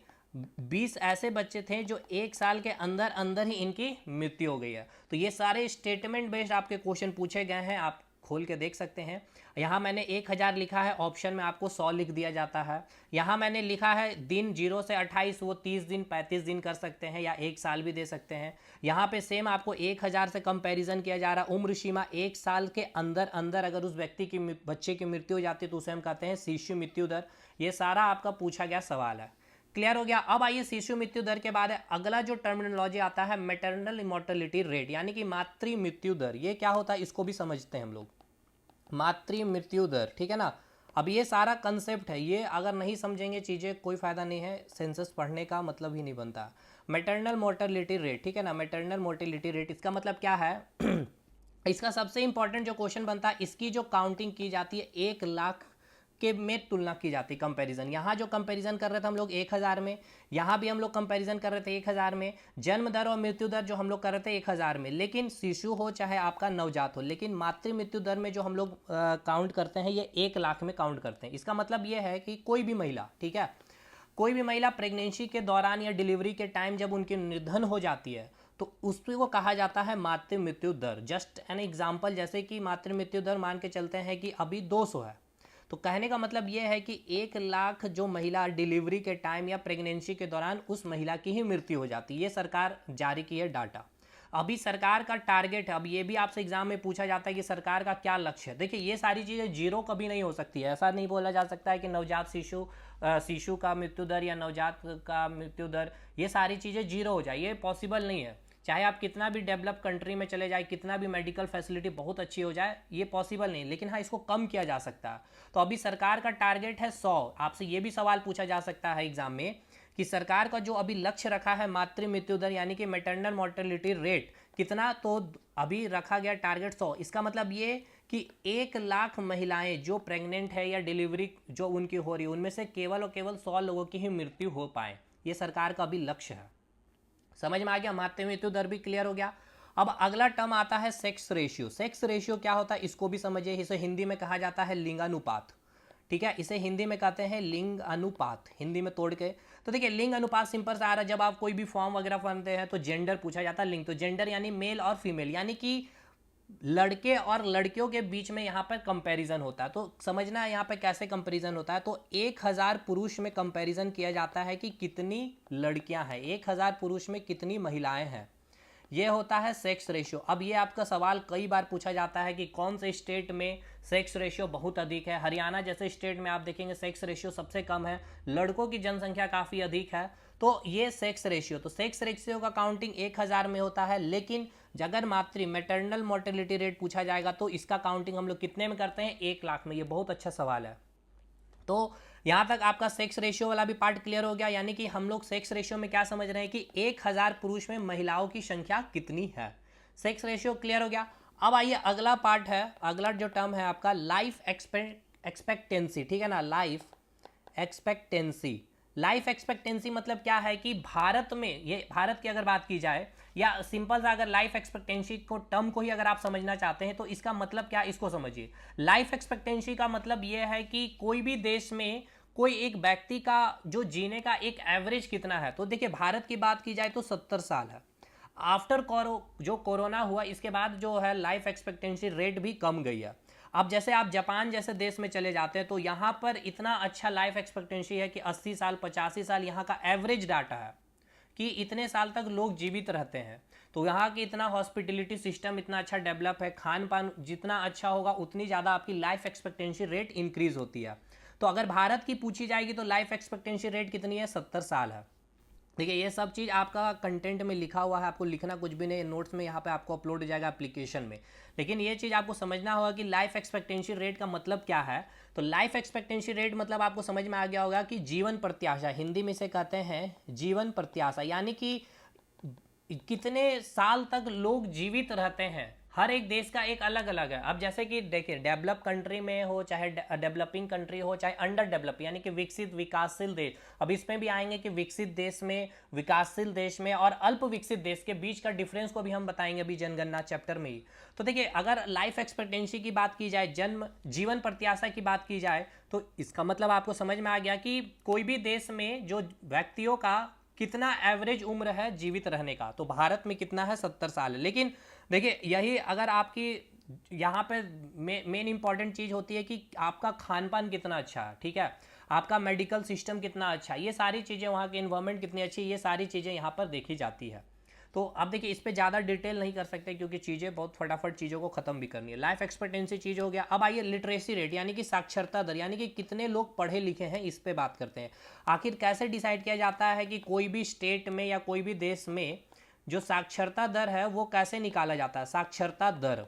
20 ऐसे बच्चे थे जो 1 साल के अंदर अंदर ही इनकी मृत्यु हो गई है। तो ये सारे स्टेटमेंट बेस्ड आपके क्वेश्चन पूछे गए हैं, आप खोल के देख सकते हैं। यहाँ मैंने 1000 लिखा है, ऑप्शन में आपको 100 लिख दिया जाता है। यहाँ मैंने लिखा है दिन 0 से 28, वो 30 दिन 35 दिन कर सकते हैं या 1 साल भी दे सकते हैं। यहाँ पे सेम आपको 1000 से कंपैरिजन किया जा रहा है, उम्र सीमा 1 साल के अंदर अंदर अगर उस व्यक्ति की बच्चे की मृत्यु हो जाती है तो उसे हम कहते हैं शिशु मृत्यु दर। ये सारा आपका पूछा गया सवाल है। क्लियर हो गया। अब आइए शिशु मृत्यु दर के बाद अगला जो टर्मिनोलॉजी आता है मैटरनल इमोर्टेलिटी रेट, यानी कि मातृ मृत्यु दर। ये क्या होता है इसको भी समझते हैं हम लोग, मातृ मृत्यु दर, ठीक है ना। अब ये सारा कंसेप्ट है, ये अगर नहीं समझेंगे चीज़ें कोई फ़ायदा नहीं है, सेंसस पढ़ने का मतलब ही नहीं बनता। मैटरनल मोर्टेलिटी रेट, ठीक है ना, मैटरनल मोर्टेलिटी रेट इसका मतलब क्या है इसका सबसे इंपॉर्टेंट जो क्वेश्चन बनता है, इसकी जो काउंटिंग की जाती है 1 लाख के में तुलना की जाती है, कंपैरिजन। यहाँ जो कंपैरिजन कर रहे थे हम लोग 1000 में, यहाँ भी हम लोग कंपैरिजन कर रहे थे 1000 में। जन्म दर और मृत्यु दर जो हम लोग कर रहे थे 1000 में, लेकिन शिशु हो चाहे आपका नवजात हो, लेकिन मातृ मृत्यु दर में जो हम लोग काउंट करते हैं ये 1 लाख में काउंट करते हैं। इसका मतलब ये है कि कोई भी महिला, ठीक है, कोई भी महिला प्रेगनेंसी के दौरान या डिलीवरी के टाइम जब उनकी निधन हो जाती है तो उसको कहा जाता है मातृ मृत्यु दर। जस्ट एन एग्जाम्पल, जैसे कि मातृ मृत्यु दर मान के चलते हैं कि अभी 200 है, तो कहने का मतलब यह है कि 1 लाख जो महिला डिलीवरी के टाइम या प्रेगनेंसी के दौरान उस महिला की ही मृत्यु हो जाती है। ये सरकार जारी की है डाटा। अभी सरकार का टारगेट है, अब ये भी आपसे एग्जाम में पूछा जाता है कि सरकार का क्या लक्ष्य है। देखिए ये सारी चीज़ें जीरो कभी नहीं हो सकती है, ऐसा नहीं बोला जा सकता है कि नवजात शिशु का मृत्यु दर या नवजात का मृत्यु दर ये सारी चीज़ें जीरो हो जाए, ये पॉसिबल नहीं है। चाहे आप कितना भी डेवलप कंट्री में चले जाए, कितना भी मेडिकल फैसिलिटी बहुत अच्छी हो जाए, ये पॉसिबल नहीं, लेकिन हाँ इसको कम किया जा सकता है। तो अभी सरकार का टारगेट है 100। आपसे ये भी सवाल पूछा जा सकता है एग्जाम में कि सरकार का जो अभी लक्ष्य रखा है मातृ मृत्यु दर यानी कि मैटरनल मोर्टेलिटी रेट कितना, तो अभी रखा गया टारगेट 100। इसका मतलब ये कि 1 लाख महिलाएं जो प्रेग्नेंट है या डिलीवरी जो उनकी हो रही है उनमें से केवल और केवल 100 लोगों की ही मृत्यु हो पाए। ये सरकार का अभी लक्ष्य है। समझ में आ गया? मातृ मृत्यु दर भी क्लियर हो गया। अब अगला टर्म आता है सेक्स रेशियो। सेक्स रेशियो क्या होता है इसको भी समझिए। इसे हिंदी में कहा जाता है लिंगानुपात। ठीक है, इसे हिंदी में कहते हैं लिंग अनुपात, हिंदी में तोड़ के। तो देखिए लिंग अनुपात सिंपल सा आ रहा है, जब आप कोई भी फॉर्म वगैरह भरते हैं तो जेंडर पूछा जाता है, लिंग। तो जेंडर यानी मेल और फीमेल, यानी कि लड़के और लड़कियों के बीच में यहाँ पर कंपैरिजन होता है। तो समझना है यहाँ पे कैसे कंपैरिजन होता है। तो 1000 पुरुष में कंपैरिजन किया जाता है कि कितनी लड़कियां हैं, 1000 पुरुष में कितनी महिलाएं हैं। ये होता है सेक्स रेशियो। अब ये आपका सवाल कई बार पूछा जाता है कि कौन से स्टेट में सेक्स रेशियो बहुत अधिक है। हरियाणा जैसे स्टेट में आप देखेंगे सेक्स रेशियो सबसे कम है, लड़कों की जनसंख्या काफ़ी अधिक है। तो ये सेक्स रेशियो, तो सेक्स रेशियो का काउंटिंग 1000 में होता है। लेकिन अगर मातृ मैटरनल मोर्टेलिटी रेट पूछा जाएगा तो इसका काउंटिंग हम लोग कितने में करते हैं? 1 लाख में। ये बहुत अच्छा सवाल है। तो यहाँ तक आपका सेक्स रेशियो वाला भी पार्ट क्लियर हो गया। यानी कि हम लोग सेक्स रेशियो में क्या समझ रहे हैं कि 1000 पुरुष में महिलाओं की संख्या कितनी है। सेक्स रेशियो क्लियर हो गया। अब आइए अगला पार्ट है, अगला जो टर्म है आपका लाइफ एक्सपेक्टेंसी। ठीक है ना, लाइफ एक्सपेक्टेंसी। लाइफ एक्सपेक्टेंसी मतलब क्या है कि भारत में, ये भारत की अगर बात की जाए, या सिंपल सा अगर लाइफ एक्सपेक्टेंसी को टर्म को ही अगर आप समझना चाहते हैं तो इसका मतलब क्या, इसको समझिए। लाइफ एक्सपेक्टेंसी का मतलब यह है कि कोई भी देश में कोई एक व्यक्ति का जो जीने का एक एवरेज कितना है। तो देखिए भारत की बात की जाए तो 70 साल है। आफ्टर जो कोरोना हुआ इसके बाद जो है लाइफ एक्सपेक्टेंसी रेट भी कम गई है। अब जैसे आप जापान जैसे देश में चले जाते हैं तो यहाँ पर इतना अच्छा लाइफ एक्सपेक्टेंसी है कि 80 साल 85 साल यहाँ का एवरेज डाटा है कि इतने साल तक लोग जीवित रहते हैं। तो यहाँ की इतना हॉस्पिटलिटी सिस्टम इतना अच्छा डेवलप है, खान पान जितना अच्छा होगा उतनी ज़्यादा आपकी लाइफ एक्सपेक्टेंसी रेट इंक्रीज होती है। तो अगर भारत की पूछी जाएगी तो लाइफ एक्सपेक्टेंसी रेट कितनी है? 70 साल है। देखिए ये सब चीज़ आपका कंटेंट में लिखा हुआ है, आपको लिखना कुछ भी नहीं, नोट्स में यहाँ पे आपको अपलोड हो जाएगा एप्लीकेशन में। लेकिन ये चीज़ आपको समझना होगा कि लाइफ एक्सपेक्टेंसी रेट का मतलब क्या है। तो लाइफ एक्सपेक्टेंसी रेट मतलब आपको समझ में आ गया होगा कि जीवन प्रत्याशा, हिंदी में इसे कहते हैं जीवन प्रत्याशा, यानी कि कितने साल तक लोग जीवित रहते हैं। हर एक देश का एक अलग अलग है। अब जैसे कि देखिए डेवलप कंट्री में हो, चाहे डेवलपिंग कंट्री हो, चाहे अंडर डेवलप यानी कि विकसित विकासशील देश। अब इसमें भी आएंगे कि विकसित देश में, विकासशील देश में और अल्प विकसित देश के बीच का डिफरेंस को भी हम बताएंगे अभी जनगणना चैप्टर में ही। तो देखिए अगर लाइफ एक्सपेक्टेंसी की बात की जाए, जीवन प्रत्याशा की बात की जाए, तो इसका मतलब आपको समझ में आ गया कि कोई भी देश में जो व्यक्तियों का कितना एवरेज उम्र है जीवित रहने का। तो भारत में कितना है? 70 साल है। लेकिन देखिए यही अगर आपकी यहाँ पे मेन इंपॉर्टेंट चीज़ होती है कि आपका खान पान कितना अच्छा है, ठीक है, आपका मेडिकल सिस्टम कितना अच्छा है, ये सारी चीज़ें, वहाँ की इन्वायरमेंट कितनी अच्छी है, ये सारी चीज़ें यहाँ पर देखी जाती है। तो अब देखिए इस पर ज़्यादा डिटेल नहीं कर सकते क्योंकि चीज़ें बहुत फटाफट चीज़ों को ख़त्म भी करनी है। लाइफ एक्सपेक्टेंसी चीज़ हो गया। अब आइए लिटरेसी रेट यानी कि साक्षरता दर, यानी कि कितने लोग पढ़े लिखे हैं, इस पे बात करते हैं। आखिर कैसे डिसाइड किया जाता है कि कोई भी स्टेट में या कोई भी देश में जो साक्षरता दर है वो कैसे निकाला जाता है? साक्षरता दर,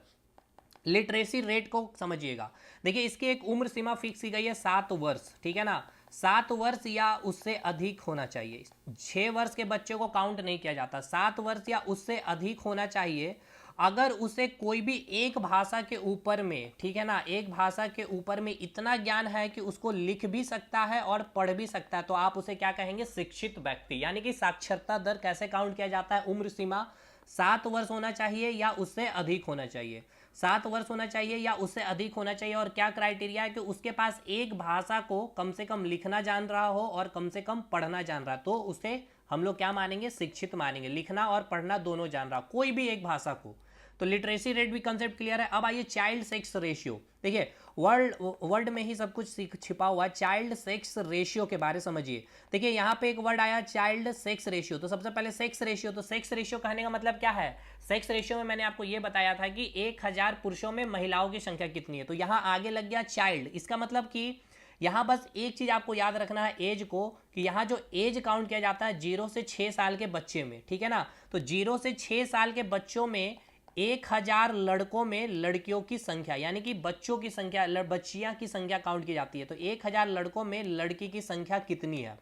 लिटरेसी रेट को समझिएगा। देखिए इसकी एक उम्र सीमा फिक्स की गई है 7 वर्ष, ठीक है ना, 7 वर्ष या उससे अधिक होना चाहिए। 6 वर्ष के बच्चे को काउंट नहीं किया जाता, 7 वर्ष या उससे अधिक होना चाहिए। अगर उसे कोई भी एक भाषा के ऊपर में, ठीक है ना, एक भाषा के ऊपर में इतना ज्ञान है कि उसको लिख भी सकता है और पढ़ भी सकता है, तो आप उसे क्या कहेंगे? शिक्षित व्यक्ति। यानी कि साक्षरता दर कैसे काउंट किया जाता है? उम्र सीमा 7 वर्ष होना चाहिए या उससे अधिक होना चाहिए, 7 वर्ष होना चाहिए या उससे अधिक होना चाहिए। और क्या क्राइटेरिया है? कि उसके पास एक भाषा को कम से कम लिखना जान रहा हो और कम से कम पढ़ना जान रहा, तो उसे हम लोग क्या मानेंगे? शिक्षित मानेंगे। लिखना और पढ़ना दोनों जान रहा, कोई भी एक भाषा को। तो लिटरेसी रेट भी कंसेप्ट क्लियर है। अब आइए चाइल्ड सेक्स रेशियो। देखिए वर्ड में ही सब कुछ छिपा हुआ है। चाइल्ड सेक्स रेशियो के बारे समझिए। देखिए यहाँ पे एक वर्ड आया चाइल्ड सेक्स रेशियो। तो सबसे पहले सेक्स रेशियो, तो सेक्स रेशियो कहने का मतलब क्या है? सेक्स रेशियो में मैंने आपको ये बताया था कि 1000 पुरुषों में महिलाओं की संख्या कितनी है। तो यहाँ आगे लग गया चाइल्ड। इसका मतलब कि यहाँ बस एक चीज़ आपको याद रखना है एज को, कि यहाँ जो एज काउंट किया जाता है 0 से 6 साल के बच्चे में, ठीक है ना। तो 0 से 6 साल के बच्चों में 1000 लड़कों में लड़कियों की संख्या, यानी कि बच्चों की संख्या, बच्चियां की संख्या काउंट की जाती है। तो 1000 लड़कों में लड़की की संख्या कितनी है।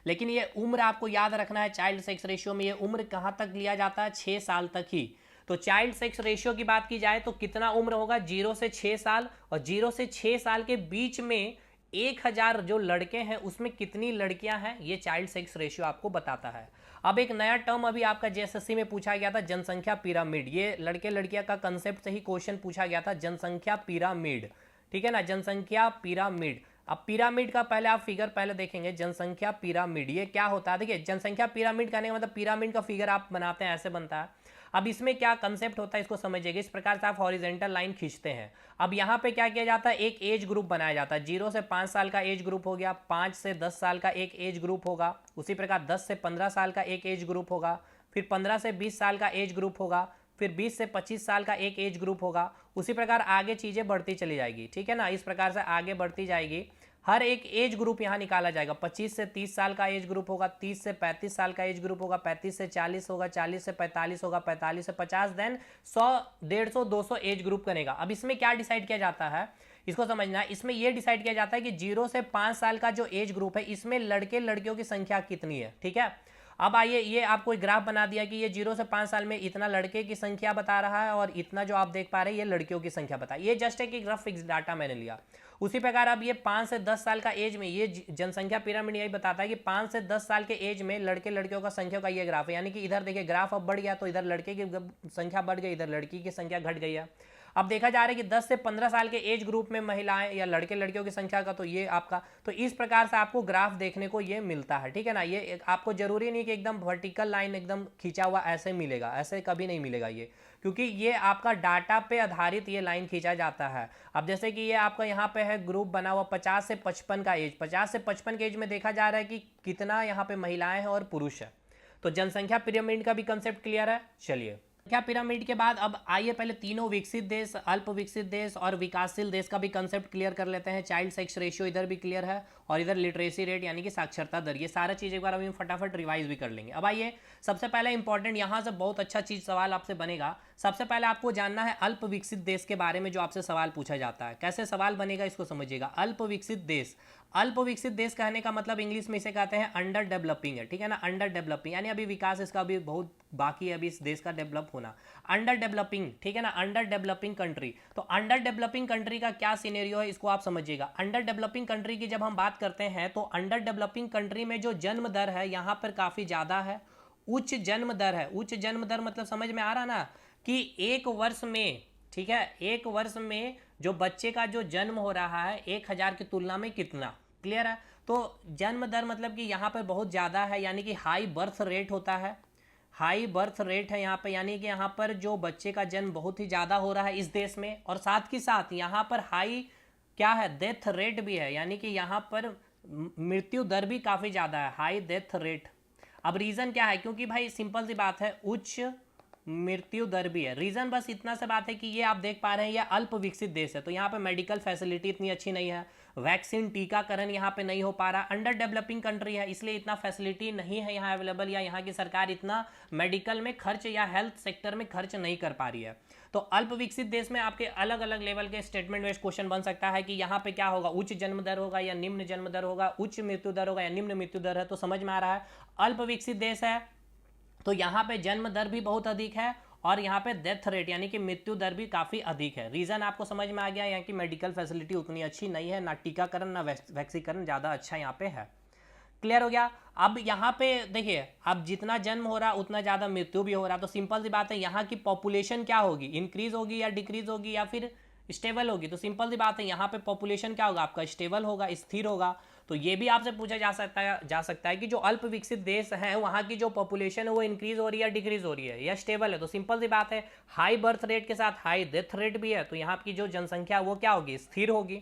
लेकिन ये उम्र आपको याद रखना है चाइल्ड सेक्स रेशियो में, ये उम्र कहाँ तक लिया जाता है? 6 साल तक ही। तो चाइल्ड सेक्स रेशियो की बात की जाए तो कितना उम्र होगा, 0 से 6 साल, और 0 से 6 साल के बीच में 1000 जो लड़के हैं उसमें कितनी लड़कियां हैं, ये चाइल्ड सेक्स रेशियो आपको बताता है। अब एक नया टर्म अभी आपका जेएसएससी में पूछा गया था, जनसंख्या पिरामिड। ये लड़के लड़कियां का कंसेप्ट से ही क्वेश्चन पूछा गया था, जनसंख्या पिरामिड, ठीक है ना, जनसंख्या पिरामिड। अब पिरामिड का पहले आप फिगर पहले देखेंगे, जनसंख्या पिरामिड ये क्या होता है। देखिए जनसंख्या पिरामिड कहने का मतलब पिरामिड का फिगर आप बनाते हैं ऐसे बनता है। अब इसमें क्या कंसेप्ट होता है इसको समझिएगा। इस प्रकार से आप हॉरिजेंटल लाइन खींचते हैं। अब यहाँ पे क्या किया जाता है, एक एज ग्रुप बनाया जाता है। 0 से 5 साल का एज ग्रुप हो गया, 5 से 10 साल का एक एज ग्रुप होगा, उसी प्रकार 10 से 15 साल का एक एज ग्रुप होगा, फिर 15 से 20 साल का एज ग्रुप होगा, फिर 20 से 25 साल का एक एज ग्रुप होगा। उसी प्रकार आगे चीज़ें बढ़ती चली जाएगी, ठीक है ना, इस प्रकार से आगे बढ़ती जाएगी। हर एक एज ग्रुप यहाँ निकाला जाएगा। 25 से 30 साल का एज ग्रुप होगा, 30 से 35 साल का एज ग्रुप होगा, 35 से 40 होगा, 40 से 45 होगा, 45 से 50, देन 100, 150, 200 एज ग्रुप करेगा। अब इसमें क्या डिसाइड किया जाता है इसको समझना है। इसमें यह डिसाइड किया जाता है कि 0 से 5 साल का जो एज ग्रुप है इसमें लड़के लड़कियों की संख्या कितनी है, ठीक है। अब आइए, ये आपको एक ग्राफ बना दिया कि ये 0 से 5 साल में इतना लड़के की संख्या बता रहा है और इतना जो आप देख पा रहे हैं ये लड़कियों की संख्या बता। ये जस्ट एक रफ फिक्स डाटा मैंने लिया। उसी प्रकार अब ये 5 से 10 साल का एज में ये जनसंख्या पिरामिड यही बताता है कि 5 से 10 साल के एज में लड़के लड़कियों का संख्या का ये ग्राफ है। यानी कि इधर देखिए ग्राफ अब बढ़ गया तो इधर लड़के की संख्या बढ़ गई, इधर लड़की की संख्या घट गई है। अब देखा जा रहा है कि 10 से 15 साल के एज ग्रुप में महिलाएं या लड़के लड़कियों की संख्या का तो ये आपका, तो इस प्रकार से आपको ग्राफ देखने को ये मिलता है, ठीक है ना। ये आपको जरूरी नहीं कि एकदम वर्टिकल लाइन एकदम खींचा हुआ ऐसे मिलेगा, ऐसे कभी नहीं मिलेगा ये, क्योंकि ये आपका डाटा पे आधारित ये लाइन खींचा जाता है। अब जैसे कि ये आपका यहाँ पे है ग्रुप बना हुआ 50 से 55 का एज, 50 से 55 के एज में देखा जा रहा है कि कितना यहाँ पे महिलाएं हैं और पुरुष है। तो जनसंख्या पिरामिड का भी कंसेप्ट क्लियर है। चलिए क्या पिरामिड के बाद अब आइए पहले तीनों विकसित देश, अल्प विकसित देश और विकासशील देश का भी कंसेप्ट क्लियर कर लेते हैं। चाइल्ड सेक्स रेशियो इधर भी क्लियर है और इधर लिटरेसी रेट यानी कि साक्षरता दर, ये सारा चीज़ एक बार अभी हम फटाफट रिवाइज भी कर लेंगे। अब आइए सबसे पहले इंपॉर्टेंट यहाँ से बहुत अच्छा चीज़ सवाल आपसे बनेगा। सबसे पहले आपको जानना है अल्प विकसित देश के बारे में जो आपसे सवाल पूछा जाता है। कैसे सवाल बनेगा इसको समझिएगा। अल्प विकसित देश, अल्प विकसित देश कहने का मतलब इंग्लिश में इसे कहते हैं अंडर डेवलपिंग है, ठीक है ना, अंडर डेवलपिंग यानी अभी विकास इसका अभी बहुत बाकी है अभी इस देश का डेवलप होना। अंडर डेवलपिंग, ठीक है ना, अंडर डेवलपिंग कंट्री। तो अंडर डेवलपिंग कंट्री का क्या सिनेरियो है इसको आप समझिएगा। अंडर डेवलपिंग कंट्री की जब हम बात करते हैं तो अंडर डेवलपिंग कंट्री में जो जन्म दर है यहाँ पर काफ़ी ज़्यादा है, उच्च जन्म दर है। उच्च जन्म दर मतलब समझ में आ रहा ना कि एक वर्ष में, ठीक है, एक वर्ष में जो बच्चे का जो जन्म हो रहा है 1000 की तुलना में कितना, क्लियर है। तो जन्म दर मतलब कि यहाँ पर बहुत ज़्यादा है, यानी कि हाई बर्थ रेट होता है, हाई बर्थ रेट है यहाँ पे, यानी कि यहाँ पर जो बच्चे का जन्म बहुत ही ज़्यादा हो रहा है इस देश में। और साथ ही साथ यहाँ पर हाई क्या है, डेथ रेट भी है, यानी कि यहाँ पर मृत्यु दर भी काफ़ी ज़्यादा है, हाई डेथ रेट। अब रीज़न क्या है, क्योंकि भाई सिंपल सी बात है उच्च मृत्यु दर भी है। रीज़न बस इतना सा बात है कि ये आप देख पा रहे हैं ये अल्प विकसित देश है, तो यहाँ पे मेडिकल फैसिलिटी इतनी अच्छी नहीं है, वैक्सीन टीकाकरण यहाँ पे नहीं हो पा रहा। अंडर डेवलपिंग कंट्री है इसलिए इतना फैसिलिटी नहीं है यहाँ अवेलेबल, या यहाँ की सरकार इतना मेडिकल में खर्च या हेल्थ सेक्टर में खर्च नहीं कर पा रही है। तो अल्प विकसित देश में आपके अलग अलग लेवल के स्टेटमेंट वाइज क्वेश्चन बन सकता है कि यहाँ पे क्या होगा, उच्च जन्म दर होगा या निम्न जन्म दर होगा, उच्च मृत्यु दर होगा या निम्न मृत्यु दर है। तो समझ में आ रहा है अल्प विकसित देश है तो यहाँ पे जन्म दर भी बहुत अधिक है और यहाँ पे डेथ रेट यानी कि मृत्यु दर भी काफ़ी अधिक है। रीज़न आपको समझ में आ गया, यहाँ की मेडिकल फैसिलिटी उतनी अच्छी नहीं है, ना टीकाकरण ना वैक्सीकरण ज़्यादा अच्छा यहाँ पे है। क्लियर हो गया। अब यहाँ पे देखिए अब जितना जन्म हो रहा उतना ज़्यादा मृत्यु भी हो रहा, तो सिंपल सी बात है यहाँ की पॉपुलेशन क्या होगी, इंक्रीज होगी या डिक्रीज होगी या फिर स्टेबल होगी। तो सिंपल सी बात है यहाँ पे पॉपुलेशन क्या होगा आपका, स्टेबल होगा, स्थिर होगा। तो ये भी आपसे पूछा जा सकता है कि जो अल्प विकसित देश हैं वहाँ की जो पॉपुलेशन है वो इंक्रीज हो रही है, डिक्रीज हो रही है या स्टेबल है। तो सिंपल सी बात है हाई बर्थ रेट के साथ हाई डेथ रेट भी है, तो यहाँ की जो जनसंख्या वो क्या होगी, स्थिर होगी।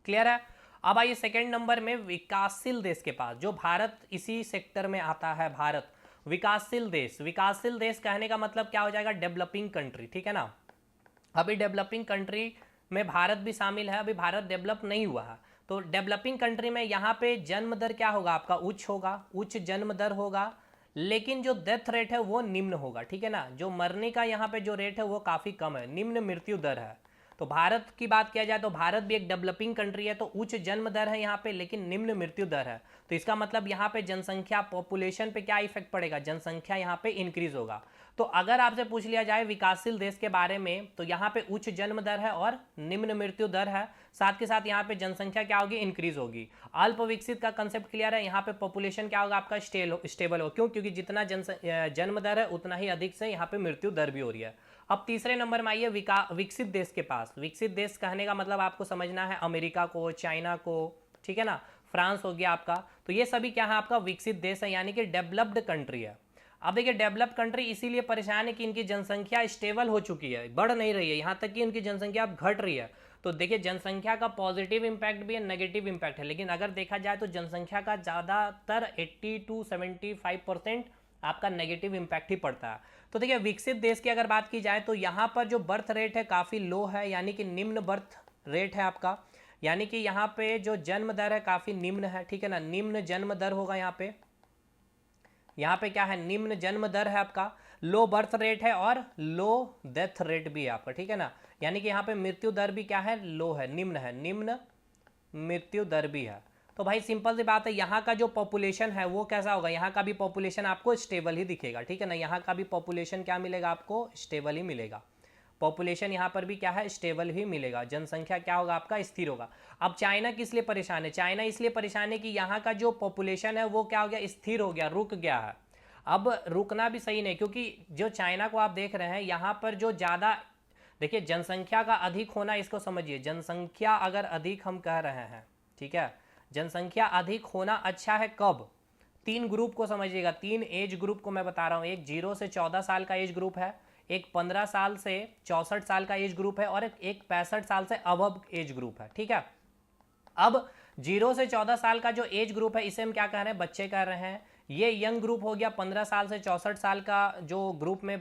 क्लियर है। अब आइए सेकेंड नंबर में विकासशील देश के पास, जो भारत इसी सेक्टर में आता है। भारत विकासशील देश, विकासशील देश कहने का मतलब क्या हो जाएगा, डेवलपिंग कंट्री, ठीक है ना। अभी डेवलपिंग कंट्री में भारत भी शामिल है, अभी भारत डेवलप नहीं हुआ है। तो डेवलपिंग कंट्री में यहाँ पे जन्म दर क्या होगा आपका, उच्च होगा, उच्च जन्म दर होगा, लेकिन जो डेथ रेट है वो निम्न होगा, ठीक है ना। जो मरने का यहाँ पे जो रेट है वो काफ़ी कम है, निम्न मृत्यु दर है। तो भारत की बात किया जाए तो भारत भी एक डेवलपिंग कंट्री है, तो उच्च जन्म दर है यहाँ पे लेकिन निम्न मृत्यु दर है। तो इसका मतलब यहाँ पे जनसंख्या पॉपुलेशन पे क्या इफेक्ट पड़ेगा, जनसंख्या यहाँ पे इंक्रीज होगा। तो अगर आपसे पूछ लिया जाए विकासशील देश के बारे में तो यहाँ पे उच्च जन्म दर है और निम्न मृत्यु दर है, साथ के साथ यहाँ पे जनसंख्या क्या होगी, इंक्रीज होगी। अल्प विकसित का कंसेप्ट क्लियर है, यहाँ पे पॉपुलेशन क्या होगा आपका, स्टेबल हो। क्यों? क्योंकि जितना जन्म दर है उतना ही अधिक से यहाँ पे मृत्यु दर भी हो रही है। अब तीसरे नंबर में आइए विकसित देश के पास। विकसित देश कहने का मतलब आपको समझना है अमेरिका को, चाइना को, ठीक है ना, फ्रांस हो गया आपका। तो ये सभी क्या है आपका विकसित देश है, यानी कि डेवलप्ड कंट्री है। अब देखिए डेवलप कंट्री इसीलिए परेशान है कि इनकी जनसंख्या स्टेबल हो चुकी है, बढ़ नहीं रही है, यहाँ तक कि इनकी जनसंख्या अब घट रही है। तो देखिए जनसंख्या का पॉजिटिव इंपैक्ट भी है, नेगेटिव इंपैक्ट है, लेकिन अगर देखा जाए तो जनसंख्या का ज़्यादातर 80 to 75% आपका नेगेटिव इंपैक्ट ही पड़ता है। तो देखिए विकसित देश की अगर बात की जाए तो यहाँ पर जो बर्थ रेट है काफ़ी लो है, यानी कि निम्न बर्थ रेट है आपका, यानी कि यहाँ पे जो जन्म दर है काफ़ी निम्न है, ठीक है ना, निम्न जन्म दर होगा यहाँ पे क्या है, निम्न जन्म दर है आपका, लो बर्थ रेट है और लो डेथ रेट भी है आपका, ठीक है ना, यानी कि यहाँ पे मृत्यु दर भी क्या है, लो है, निम्न मृत्यु दर भी है। तो भाई सिंपल सी बात है, यहाँ का जो पॉपुलेशन है वो कैसा होगा, यहाँ का भी पॉपुलेशन आपको स्टेबल ही दिखेगा, ठीक है ना, यहाँ का भी पॉपुलेशन क्या मिलेगा आपको, स्टेबल ही मिलेगा। पॉपुलेशन यहाँ पर भी क्या है, स्टेबल ही मिलेगा, जनसंख्या क्या होगा आपका, स्थिर होगा। अब चाइना किस लिए परेशान है, चाइना इसलिए परेशान है कि यहाँ का जो पॉपुलेशन है वो क्या हो गया, स्थिर हो गया, रुक गया है। अब रुकना भी सही नहीं, क्योंकि जो चाइना को आप देख रहे हैं यहाँ पर जो ज़्यादा, देखिए जनसंख्या का अधिक होना, इसको समझिए, जनसंख्या अगर अधिक हम कह रहे हैं, ठीक है, जनसंख्या अधिक होना अच्छा है कब, 3 ग्रुप को समझिएगा, 3 एज ग्रुप को मैं बता रहा हूँ, एक 0 से 14 साल का एज ग्रुप है, एक 15 साल से 64 साल का एज ग्रुप है और एक 65 साल से अबव एज ग्रुप है, ठीक है। अब 0 से 14 साल का जो एज ग्रुप है इसे हम क्या कह रहे हैं, बच्चे कह रहे हैं, ये यंग ग्रुप हो गया, 15 साल से 64 साल का जो ग्रुप में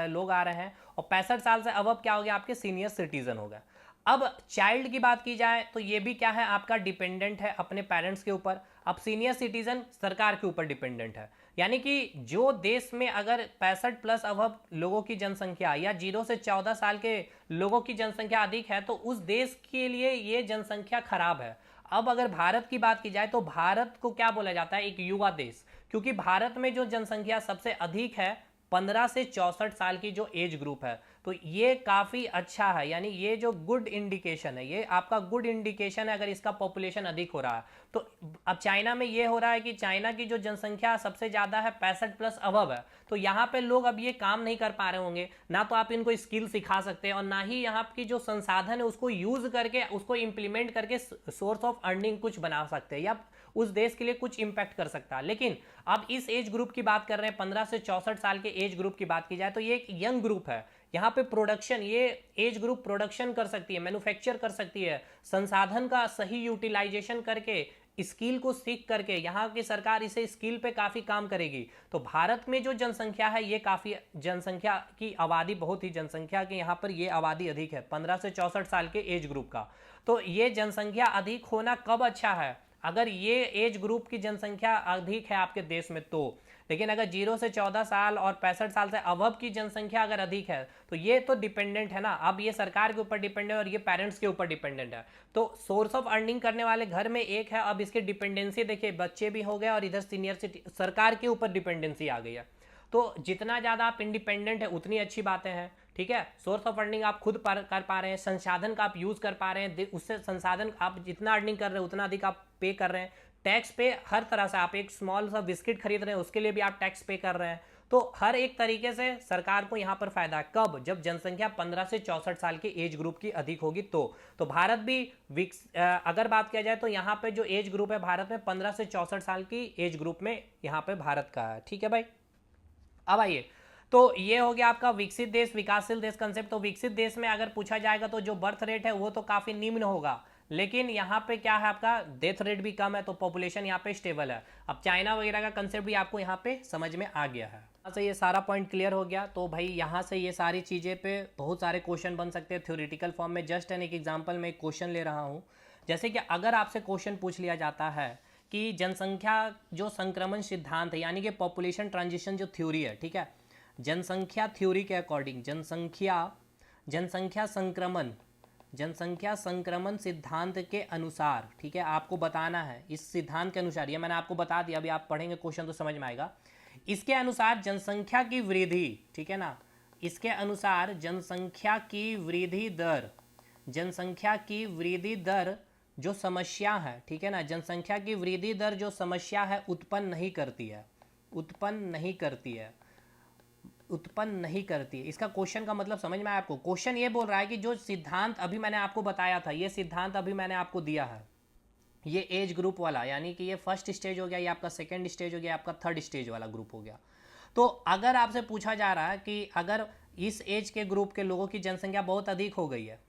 लोग आ रहे हैं, और 65 साल से अबव क्या हो गया आपके सीनियर सिटीजन हो गए। अब चाइल्ड की बात की जाए तो ये भी क्या है आपका, डिपेंडेंट है अपने पेरेंट्स के ऊपर। अब सीनियर सिटीजन सरकार के ऊपर डिपेंडेंट है, यानी कि जो देश में अगर 65+ अबव लोगों की जनसंख्या या 0 से 14 साल के लोगों की जनसंख्या अधिक है तो उस देश के लिए ये जनसंख्या खराब है। अब अगर भारत की बात की जाए तो भारत को क्या बोला जाता है, एक युवा देश, क्योंकि भारत में जो जनसंख्या सबसे अधिक है 15 से 64 साल की जो एज ग्रुप है, तो ये काफ़ी अच्छा है, यानी ये जो गुड इंडिकेशन है, ये आपका गुड इंडिकेशन है अगर इसका पॉपुलेशन अधिक हो रहा है। तो अब चाइना में ये हो रहा है कि चाइना की जो जनसंख्या सबसे ज़्यादा है 65+ अबव है, तो यहाँ पे लोग अब ये काम नहीं कर पा रहे होंगे, ना तो आप इनको स्किल सिखा सकते हैं और ना ही यहाँ की जो संसाधन है उसको यूज़ करके, उसको इम्प्लीमेंट करके सोर्स ऑफ अर्निंग कुछ बना सकते हैं या उस देश के लिए कुछ इंपैक्ट कर सकता है। लेकिन अब इस एज ग्रुप की बात कर रहे हैं, 15 से 64 साल के एज ग्रुप की बात की जाए तो ये एक यंग ग्रुप है, यहाँ पे प्रोडक्शन, ये एज ग्रुप प्रोडक्शन कर सकती है, मैन्युफैक्चर कर सकती है, संसाधन का सही यूटिलाइजेशन करके, स्किल को सीख करके यहाँ की सरकार इसे स्किल पे काफ़ी काम करेगी। तो भारत में जो जनसंख्या है ये काफ़ी, जनसंख्या की आबादी बहुत ही, जनसंख्या के यहाँ पर ये आबादी अधिक है 15 से 64 साल के एज ग्रुप का। तो ये जनसंख्या अधिक होना कब अच्छा है, अगर ये एज ग्रुप की जनसंख्या अधिक है आपके देश में तो। लेकिन अगर 0 से 14 साल और 65 साल से अबव की जनसंख्या अगर अधिक है तो ये तो डिपेंडेंट है ना, अब ये सरकार के ऊपर डिपेंडेंट है और ये पेरेंट्स के ऊपर डिपेंडेंट है। तो सोर्स ऑफ अर्निंग करने वाले घर में एक है, अब इसकी डिपेंडेंसी देखिए, बच्चे भी हो गए और इधर सीनियर सिटी, सरकार के ऊपर डिपेंडेंसी आ गई है। तो जितना ज़्यादा आप इंडिपेंडेंट है उतनी अच्छी बातें हैं, ठीक है, सोर्स ऑफ अर्निंग आप खुद कर पा रहे हैं, संसाधन का आप यूज़ कर पा रहे हैं, उससे संसाधन आप जितना अर्निंग कर रहे हैं उतना अधिक आप पे कर रहे हैं, टैक्स पे हर तरह से, आप एक स्मॉल सा बिस्किट खरीद रहे हैं उसके लिए भी आप टैक्स पे कर रहे हैं। तो हर एक तरीके से सरकार को यहाँ पर फायदा है, कब, जब जनसंख्या 15 से 64 साल के एज ग्रुप की अधिक होगी तो भारत भी अगर बात किया जाए तो यहाँ पे जो एज ग्रुप है भारत में 15 से 64 साल की एज ग्रुप में यहाँ पे भारत का है, ठीक है भाई। अब आइए, तो ये हो गया आपका विकसित देश, विकासशील देश कंसेप्ट। तो विकसित देश में अगर पूछा जाएगा तो जो बर्थ रेट है वो तो काफ़ी निम्न होगा, लेकिन यहाँ पे क्या है आपका डेथ रेट भी कम है, तो पॉपुलेशन यहाँ पे स्टेबल है। अब चाइना वगैरह का कंसेप्ट भी आपको यहाँ पे समझ में आ गया है, यहाँ से ये सारा पॉइंट क्लियर हो गया। तो भाई यहाँ से ये सारी चीज़ें पे बहुत सारे क्वेश्चन बन सकते हैं थ्योरेटिकल फॉर्म में। जस्ट एन एक एग्जाम्पल में एक क्वेश्चन ले रहा हूँ, जैसे कि अगर आपसे क्वेश्चन पूछ लिया जाता है कि जनसंख्या जो संक्रमण सिद्धांत है, यानी कि पॉपुलेशन ट्रांजिशन जो थ्योरी है, ठीक है, जनसंख्या थ्योरी के अकॉर्डिंग जनसंख्या संक्रमण जनसंख्या संक्रमण सिद्धांत के अनुसार, ठीक है, आपको बताना है इस सिद्धांत के अनुसार। ये मैंने आपको बता दिया, अभी आप पढ़ेंगे क्वेश्चन तो समझ में आएगा। इसके अनुसार जनसंख्या की वृद्धि, ठीक है ना, इसके अनुसार जनसंख्या की वृद्धि दर, जनसंख्या की वृद्धि दर जो समस्या है, ठीक है ना, जनसंख्या की वृद्धि दर जो समस्या है उत्पन्न नहीं करती है, उत्पन्न नहीं करती है, उत्पन्न नहीं करती है। इसका क्वेश्चन का मतलब समझ में आया आपको? क्वेश्चन ये बोल रहा है कि जो सिद्धांत अभी मैंने आपको बताया था, ये सिद्धांत अभी मैंने आपको दिया है, ये एज ग्रुप वाला, यानी कि ये फर्स्ट स्टेज हो गया, ये आपका सेकंड स्टेज हो गया, आपका थर्ड स्टेज वाला ग्रुप हो गया। तो अगर आपसे पूछा जा रहा है कि अगर इस एज के ग्रुप के लोगों की जनसंख्या बहुत अधिक हो गई है,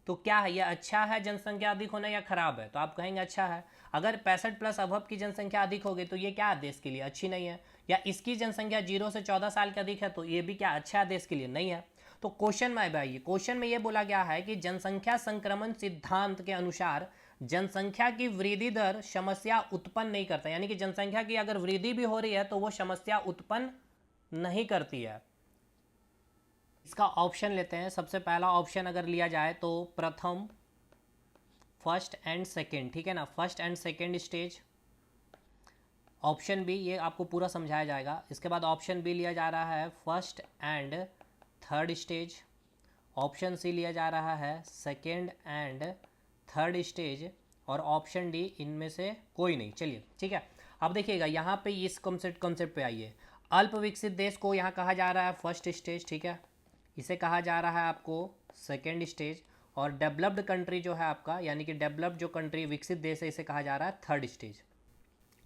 तो क्या है, यह अच्छा है जनसंख्या अधिक होना या खराब है? तो आप कहेंगे अच्छा है। अगर 65+ अबव की जनसंख्या अधिक हो गई तो ये क्या है, देश के लिए अच्छी नहीं है। या इसकी जनसंख्या 0 से 14 साल के अधिक है तो ये भी क्या अच्छा है, देश के लिए नहीं है। तो क्वेश्चन में भाई, क्वेश्चन में ये बोला गया है कि जनसंख्या संक्रमण सिद्धांत के अनुसार जनसंख्या की वृद्धि दर समस्या उत्पन्न नहीं करता, यानी कि जनसंख्या की अगर वृद्धि भी हो रही है तो वो समस्या उत्पन्न नहीं करती है। इसका ऑप्शन लेते हैं। सबसे पहला ऑप्शन अगर लिया जाए तो प्रथम, फर्स्ट एंड सेकेंड, ठीक है ना, first and second stage. Option B, ये आपको पूरा समझाया जाएगा। इसके बाद ऑप्शन बी लिया जा रहा है first and third stage. Option C लिया जा रहा है सेकेंड एंड थर्ड स्टेज। और ऑप्शन डी इनमें से कोई नहीं। चलिए ठीक है, अब देखिएगा यहाँ पे इस कॉन्सेप्ट पे आइए। अल्प विकसित देश को यहाँ कहा जा रहा है फर्स्ट स्टेज, ठीक है, इसे कहा जा रहा है आपको सेकेंड स्टेज। और डेवलप्ड कंट्री जो है आपका, यानी कि डेवलप्ड जो कंट्री विकसित देश है, इसे कहा जा रहा है थर्ड स्टेज।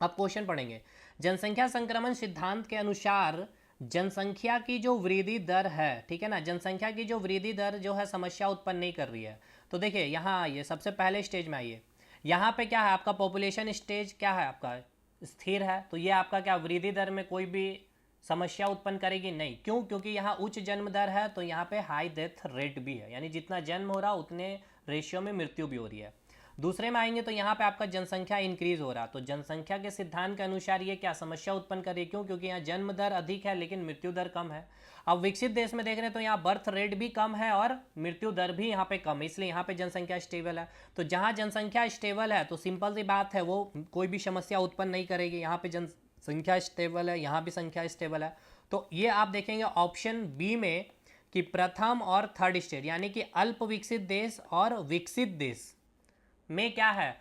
अब क्वेश्चन पढ़ेंगे। जनसंख्या संक्रमण सिद्धांत के अनुसार जनसंख्या की जो वृद्धि दर है, ठीक है ना, जनसंख्या की जो वृद्धि दर जो है समस्या उत्पन्न नहीं कर रही है। तो देखिए यहाँ आइए, सबसे पहले स्टेज में आइए। यहाँ पे क्या है आपका पॉपुलेशन स्टेज, क्या है आपका स्थिर है, तो ये आपका क्या वृद्धि दर में कोई भी समस्या उत्पन्न करेगी नहीं। क्यों? क्योंकि यहाँ उच्च जन्म दर है, तो यहाँ पे हाई डेथ रेट भी है, यानी जितना जन्म हो रहा उतने रेशियो में मृत्यु भी हो रही है। दूसरे में आएंगे तो यहाँ पे आपका जनसंख्या इंक्रीज हो रहा, तो जनसंख्या के सिद्धांत के अनुसार ये क्या समस्या उत्पन्न करे। क्यों? क्योंकि यहाँ जन्म दर अधिक है लेकिन मृत्यु दर कम है। अब विकसित देश में देख रहे हैं तो यहाँ बर्थ रेट भी कम है और मृत्यु दर भी यहाँ पे कम है, इसलिए यहाँ पे जनसंख्या स्टेबल है। तो जहाँ जनसंख्या स्टेबल है तो सिंपल सी बात है, वो कोई भी समस्या उत्पन्न नहीं करेगी। यहाँ पे जनसंख्या स्टेबल है, यहाँ भी संख्या स्टेबल है। तो ये आप देखेंगे ऑप्शन बी में कि प्रथम और थर्ड स्टेज, यानी कि अल्प विकसित देश और विकसित देश में क्या है,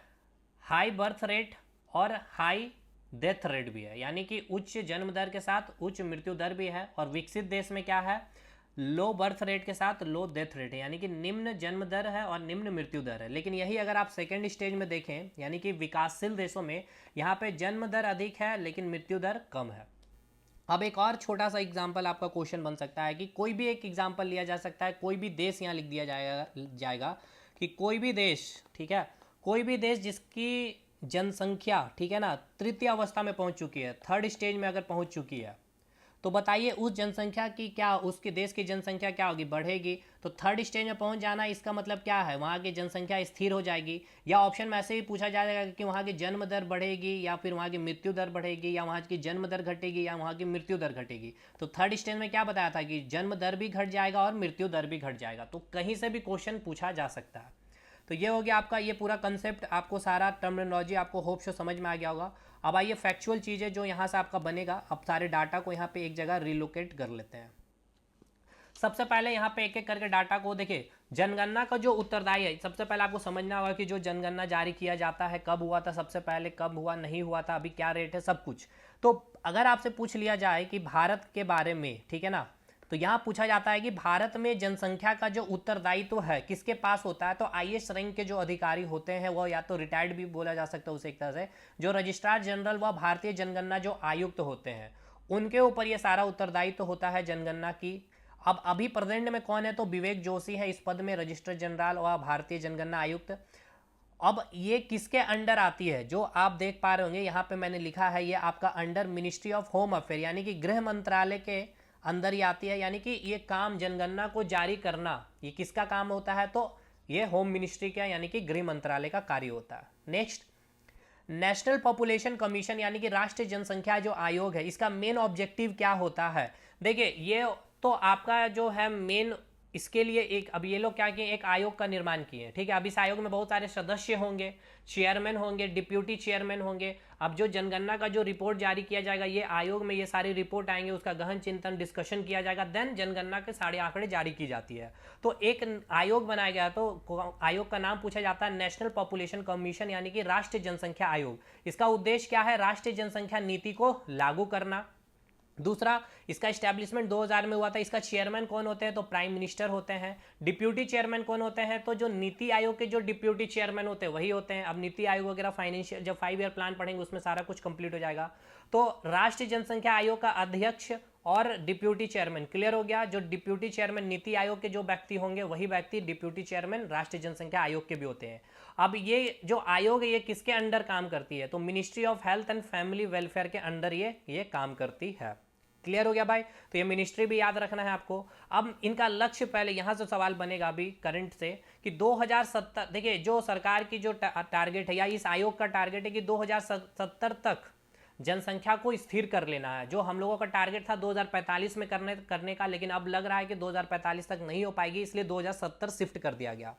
हाई बर्थ रेट और हाई डेथ रेट भी है, यानी कि उच्च जन्म दर के साथ उच्च मृत्यु दर भी है। और विकसित देश में क्या है, लो बर्थ रेट के साथ लो डेथ रेट है, यानी कि निम्न जन्म दर है और निम्न मृत्यु दर है। लेकिन यही अगर आप सेकेंड स्टेज में देखें, यानी कि विकासशील देशों में, यहाँ पे जन्म दर अधिक है लेकिन मृत्यु दर कम है। अब एक और छोटा सा एग्जाम्पल आपका क्वेश्चन बन सकता है कि कोई भी एक एग्जाम्पल लिया जा सकता है, कोई भी देश यहाँ लिख दिया जाएगा कि कोई भी देश, ठीक है, कोई भी देश जिसकी जनसंख्या, ठीक है ना, तृतीय अवस्था में पहुंच चुकी है, थर्ड स्टेज में अगर पहुंच चुकी है, तो बताइए उस जनसंख्या की क्या, उसके देश की जनसंख्या क्या होगी, बढ़ेगी। तो थर्ड स्टेज में पहुंच जाना इसका मतलब क्या है, वहाँ की जनसंख्या स्थिर हो जाएगी। या ऑप्शन में ऐसे ही पूछा जाएगा कि वहाँ की जन्म दर बढ़ेगी या फिर वहाँ की मृत्यु दर बढ़ेगी, या वहाँ की जन्म दर घटेगी या वहाँ की मृत्यु दर घटेगी। तो थर्ड स्टेज में क्या बताया था कि जन्म दर भी घट जाएगा और मृत्यु दर भी घट जाएगा। तो कहीं से भी क्वेश्चन पूछा जा सकता है। तो ये हो गया आपका ये पूरा कंसेप्ट, आपको सारा टर्मिनोलॉजी आपको होप सो समझ में आ गया होगा। अब आइए फैक्चुअल चीज़ें जो यहाँ से आपका बनेगा। अब सारे डाटा को यहाँ पे एक जगह रिलोकेट कर लेते हैं। सबसे पहले यहाँ पे एक एक करके डाटा को देखिए। जनगणना का जो उत्तरदायी है, सबसे पहले आपको समझना होगा कि जो जनगणना जारी किया जाता है कब हुआ था, सबसे पहले कब हुआ, नहीं हुआ था, अभी क्या रेट है, सब कुछ। तो अगर आपसे पूछ लिया जाए कि भारत के बारे में, ठीक है ना, तो यहाँ पूछा जाता है कि भारत में जनसंख्या का जो उत्तरदायित्व है किसके पास होता है। तो आईएएस रैंक के जो अधिकारी होते हैं वो या तो रिटायर्ड भी बोला जा सकता है उसे एक तरह से, जो रजिस्ट्रार जनरल व भारतीय जनगणना जो आयुक्त होते हैं उनके ऊपर ये सारा उत्तरदायित्व होता है जनगणना की। अब अभी प्रेजेंट में कौन है, तो विवेक जोशी है इस पद में, रजिस्ट्रार जनरल व भारतीय जनगणना आयुक्त। अब ये किसके अंडर आती है, जो आप देख पा रहे होंगे यहाँ पे मैंने लिखा है, ये आपका under ministry of home affair, यानी कि गृह मंत्रालय के अंदर ही आती है। यानी कि ये काम जनगणना को जारी करना ये किसका काम होता है, तो ये होम मिनिस्ट्री का यानी कि गृह मंत्रालय का कार्य होता है। नेक्स्ट, नेशनल पॉपुलेशन कमीशन यानी कि राष्ट्रीय जनसंख्या जो आयोग है, इसका मेन ऑब्जेक्टिव क्या होता है। देखिए ये तो आपका जो है मेन इसके लिए एक, अब ये लोग क्या किए, एक आयोग का निर्माण किए, ठीक है। अब इस आयोग में बहुत सारे सदस्य होंगे, चेयरमैन होंगे, डिप्यूटी चेयरमैन होंगे। अब जो जनगणना का जो रिपोर्ट जारी किया जाएगा, ये आयोग में ये सारी रिपोर्ट आएंगे, उसका गहन चिंतन डिस्कशन किया जाएगा, देन जनगणना के सारे आंकड़े जारी की जाती है। तो एक आयोग बनाया गया, तो आयोग का नाम पूछा जाता है नेशनल पॉपुलेशन कमीशन, यानी कि राष्ट्रीय जनसंख्या आयोग। इसका उद्देश्य क्या है, राष्ट्रीय जनसंख्या नीति को लागू करना। दूसरा, इसका इस्टेब्लिशमेंट 2000 में हुआ था। इसका चेयरमैन कौन होते हैं, तो प्राइम मिनिस्टर होते हैं। डिप्यूटी चेयरमैन कौन होते हैं, तो जो नीति आयोग के जो डिप्यूटी चेयरमैन होते हैं वही होते हैं। अब नीति आयोग वगैरह फाइनेंशियल, जब 5 ईयर प्लान पढ़ेंगे उसमें सारा कुछ कंप्लीट हो जाएगा। तो राष्ट्रीय जनसंख्या आयोग का अध्यक्ष और डिप्यूटी चेयरमैन, क्लियर हो गया। जो डिप्यूटी चेयरमैन नीति आयोग के जो व्यक्ति होंगे वही व्यक्ति डिप्यूटी चेयरमैन राष्ट्रीय जनसंख्या आयोग के भी होते हैं। अब ये जो आयोग है ये किसके अंडर काम करती है, तो ministry of health and family welfare के अंडर ये काम करती है। क्लियर हो गया भाई। तो ये मिनिस्ट्री भी याद रखना है आपको। अब इनका लक्ष्य, पहले यहां से सवाल बनेगा अभी करंट से कि 2070, देखिए जो सरकार की जो टारगेट है या इस आयोग का टारगेट है कि 2070 तक जनसंख्या को स्थिर कर लेना है। जो हम लोगों का टारगेट था 2045 में करने का, लेकिन अब लग रहा है कि 2045 तक नहीं हो पाएगी, इसलिए 2070 शिफ्ट कर दिया गया।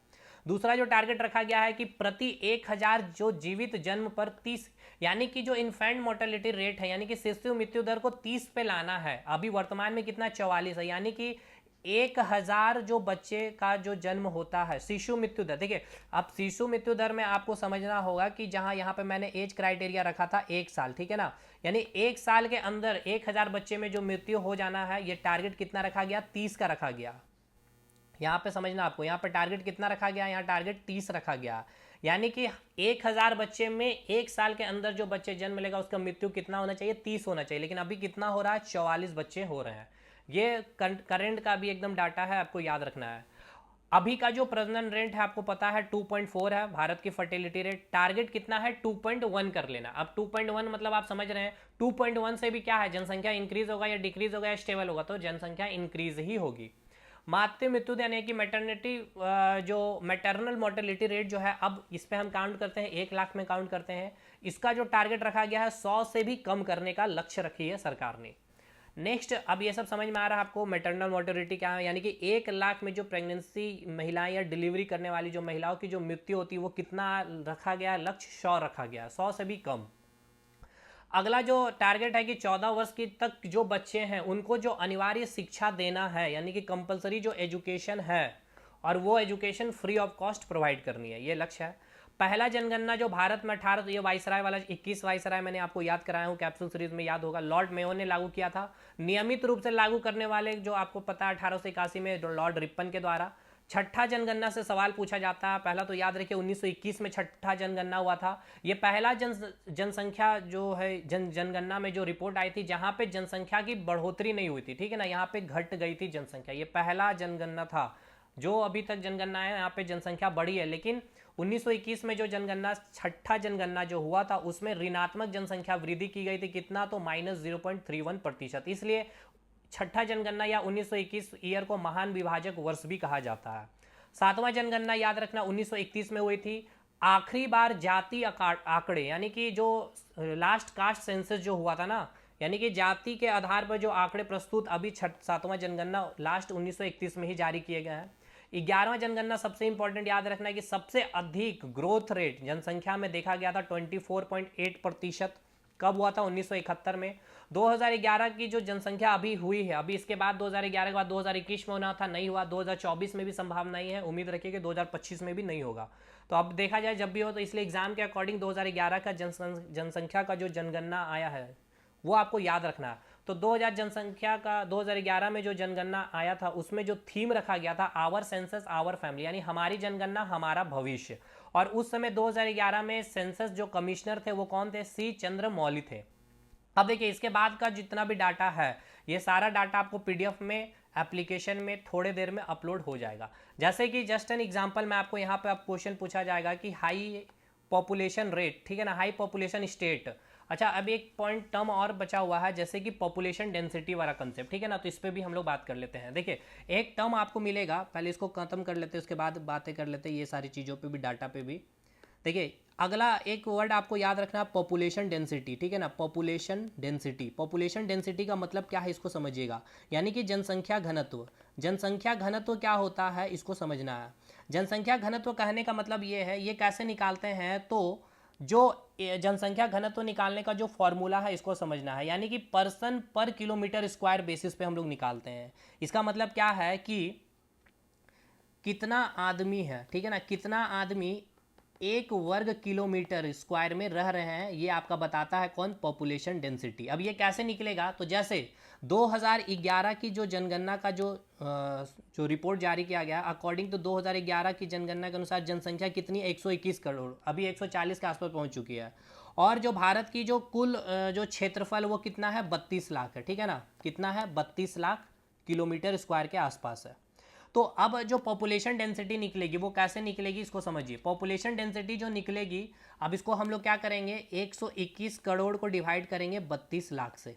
दूसरा जो टारगेट रखा गया है कि प्रति 1000 जो जीवित जन्म पर 30, यानी कि जो इन्फेंट मोर्टेलिटी रेट है, यानी कि शिशु मृत्यु दर को 30 पे लाना है। अभी वर्तमान में कितना, 44 है, यानी कि 1000 जो बच्चे का जो जन्म होता है, शिशु मृत्यु दर। देखिए अब शिशु मृत्यु दर में आपको समझना होगा कि जहां यहाँ पे मैंने एज क्राइटेरिया रखा था 1 साल, ठीक है ना, यानी 1 साल के अंदर 1000 बच्चे में जो मृत्यु हो जाना है, ये टारगेट कितना रखा गया, 30 का रखा गया। यहाँ पे समझना आपको, यहाँ पे टारगेट कितना रखा गया, यहाँ टारगेट 30 रखा गया। यानी कि 1000 बच्चे में 1 साल के अंदर जो बच्चे जन्म लेगा उसका मृत्यु कितना होना चाहिए, 30 होना चाहिए, लेकिन अभी कितना हो रहा है, 44 बच्चे हो रहे हैं। ये करंट का भी एकदम डाटा है, आपको याद रखना है। अभी का जो प्रजनन रेट है आपको पता है 2.4 है भारत की फर्टिलिटी रेट। टारगेट कितना है, 2.1 कर लेना। अब 2.1 मतलब आप समझ रहे हैं 2.1 से भी क्या है, जनसंख्या इंक्रीज होगा या डिक्रीज होगा या स्टेबल होगा, तो जनसंख्या इंक्रीज ही होगी। मातृ मृत्यु यानी कि मैटरनिटी, जो मैटरनल मोर्टेलिटी रेट जो है, अब इस पे हम काउंट करते हैं, 1 लाख में काउंट करते हैं। इसका जो टारगेट रखा गया है 100 से भी कम करने का लक्ष्य रखी है सरकार ने। नेक्स्ट, अब ये सब समझ में आ रहा है आपको मैटरनल मोर्टेलिटी क्या है, यानी कि 1 लाख में जो प्रेगनेंसी महिलाएं या डिलीवरी करने वाली जो महिलाओं की जो मृत्यु होती है वो कितना रखा गया, लक्ष्य 100 रखा गया, 100 से भी कम। अगला जो टारगेट है कि 14 वर्ष की तक जो बच्चे हैं उनको जो अनिवार्य शिक्षा देना है, यानी कि कंपलसरी जो एजुकेशन है, और वो education free of cost provide करनी है, ये लक्ष्य है। पहला जनगणना जो भारत में 18, ये वाइसराय वाला 21 वाइसराय मैंने आपको याद कराया हूँ, कैप्सूल सीरीज में याद होगा, लॉर्ड मेयो ने लागू किया था। नियमित रूप से लागू करने वाले जो आपको पता है 1881 में लॉर्ड रिपन के द्वारा। छठा जनगणना से सवाल पूछा जाता है, पहला तो याद रखिए 1921 में छठा जनगणना हुआ था। ये पहला जनसंख्या जो है जनगणना में जो रिपोर्ट आई थी जहां पे जनसंख्या की बढ़ोतरी नहीं हुई थी, ठीक है ना, यहाँ पे घट गई थी जनसंख्या। ये पहला जनगणना था। जो अभी तक जनगणना है यहाँ पे जनसंख्या बढ़ी है, लेकिन 1921 में जो जनगणना, छठा जनगणना जो हुआ था उसमें ऋणात्मक जनसंख्या वृद्धि की गई थी, कितना, तो -0.31%। इसलिए छठा जनगणना या 1921 ईयर को महान विभाजक वर्ष भी कहा जाता है। सातवां जनगणना याद रखना 1931 में हुई थी। आखिरी बार जाति आंकड़े, यानी कि जो लास्ट कास्ट सेंसस जो हुआ था ना, यानी कि जाति के आधार पर जो आंकड़े प्रस्तुत, अभी सातवां जनगणना लास्ट 1931 में ही जारी किए गए हैं। 11वां जनगणना सबसे इंपॉर्टेंट याद रखना है कि सबसे अधिक ग्रोथ रेट जनसंख्या में देखा गया था 24.8%। कब हुआ था, 1971 में। 2011 की जो जनसंख्या अभी हुई है, अभी इसके बाद 2011 के बाद 2021 में होना था, नहीं हुआ। 2024 में भी संभावना नहीं है, उम्मीद रखिए कि 2025 में भी नहीं होगा। तो अब देखा जाए जब भी हो, तो इसलिए एग्जाम के अकॉर्डिंग 2011 का जनसंख्या का जो जनगणना आया है वो आपको याद रखना है। तो 2000 जनसंख्या का 2011 में जो जनगणना आया था उसमें जो थीम रखा गया था, आवर सेंसस आवर फैमिली, यानी हमारी जनगणना हमारा भविष्य। और उस समय 2011 में सेंसस जो कमिश्नर थे वो कौन थे, सी चंद्रमौली थे। अब देखिए इसके बाद का जितना भी डाटा है, ये सारा डाटा आपको पीडीएफ में एप्लीकेशन में थोड़े देर में अपलोड हो जाएगा। जैसे कि जस्ट एन एग्जांपल मैं आपको यहाँ पे आप क्वेश्चन पूछा जाएगा कि हाई पॉपुलेशन रेट, ठीक है ना, हाई पॉपुलेशन स्टेट। अच्छा, अब एक पॉइंट टर्म और बचा हुआ है, जैसे कि पॉपुलेशन डेंसिटी वाला कंसेप्ट, ठीक है ना, तो इस पर भी हम लोग बात कर लेते हैं। देखिए एक टर्म आपको मिलेगा, पहले इसको खत्म कर लेते हैं उसके बाद बातें कर लेते हैं ये सारी चीज़ों पे भी, डाटा पे भी। देखिए अगला एक वर्ड आपको याद रखना है, पॉपुलेशन डेंसिटी, ठीक है ना। पॉपुलेशन डेंसिटी, पॉपुलेशन डेंसिटी का मतलब क्या है इसको समझिएगा, यानी कि जनसंख्या घनत्व। जनसंख्या घनत्व क्या होता है इसको समझना है। जनसंख्या घनत्व कहने का मतलब ये है, ये कैसे निकालते हैं, तो जो जनसंख्या घनत्व निकालने का जो फॉर्मूला है इसको समझना है, यानी कि पर्सन पर किलोमीटर स्क्वायर बेसिस पे हम लोग निकालते हैं। इसका मतलब क्या है कि कितना आदमी है, ठीक है ना, कितना आदमी एक वर्ग किलोमीटर स्क्वायर में रह रहे हैं, ये आपका बताता है कौन, पॉपुलेशन डेंसिटी। अब ये कैसे निकलेगा, तो जैसे 2011 की जो जनगणना का जो रिपोर्ट जारी किया गया, अकॉर्डिंग टू 2011 की जनगणना के अनुसार जनसंख्या कितनी, 121 करोड़, अभी 140 के आसपास पहुंच चुकी है। और जो भारत की जो कुल जो क्षेत्रफल वो कितना है, 32 लाख है, ठीक है ना, कितना है, 32 लाख किलोमीटर स्क्वायर के आसपास है। तो अब जो पॉपुलेशन डेंसिटी निकलेगी वो कैसे निकलेगी इसको समझिए। पॉपुलेशन डेंसिटी जो निकलेगी, अब इसको हम लोग क्या करेंगे, 121 करोड़ को डिवाइड करेंगे 32 लाख से,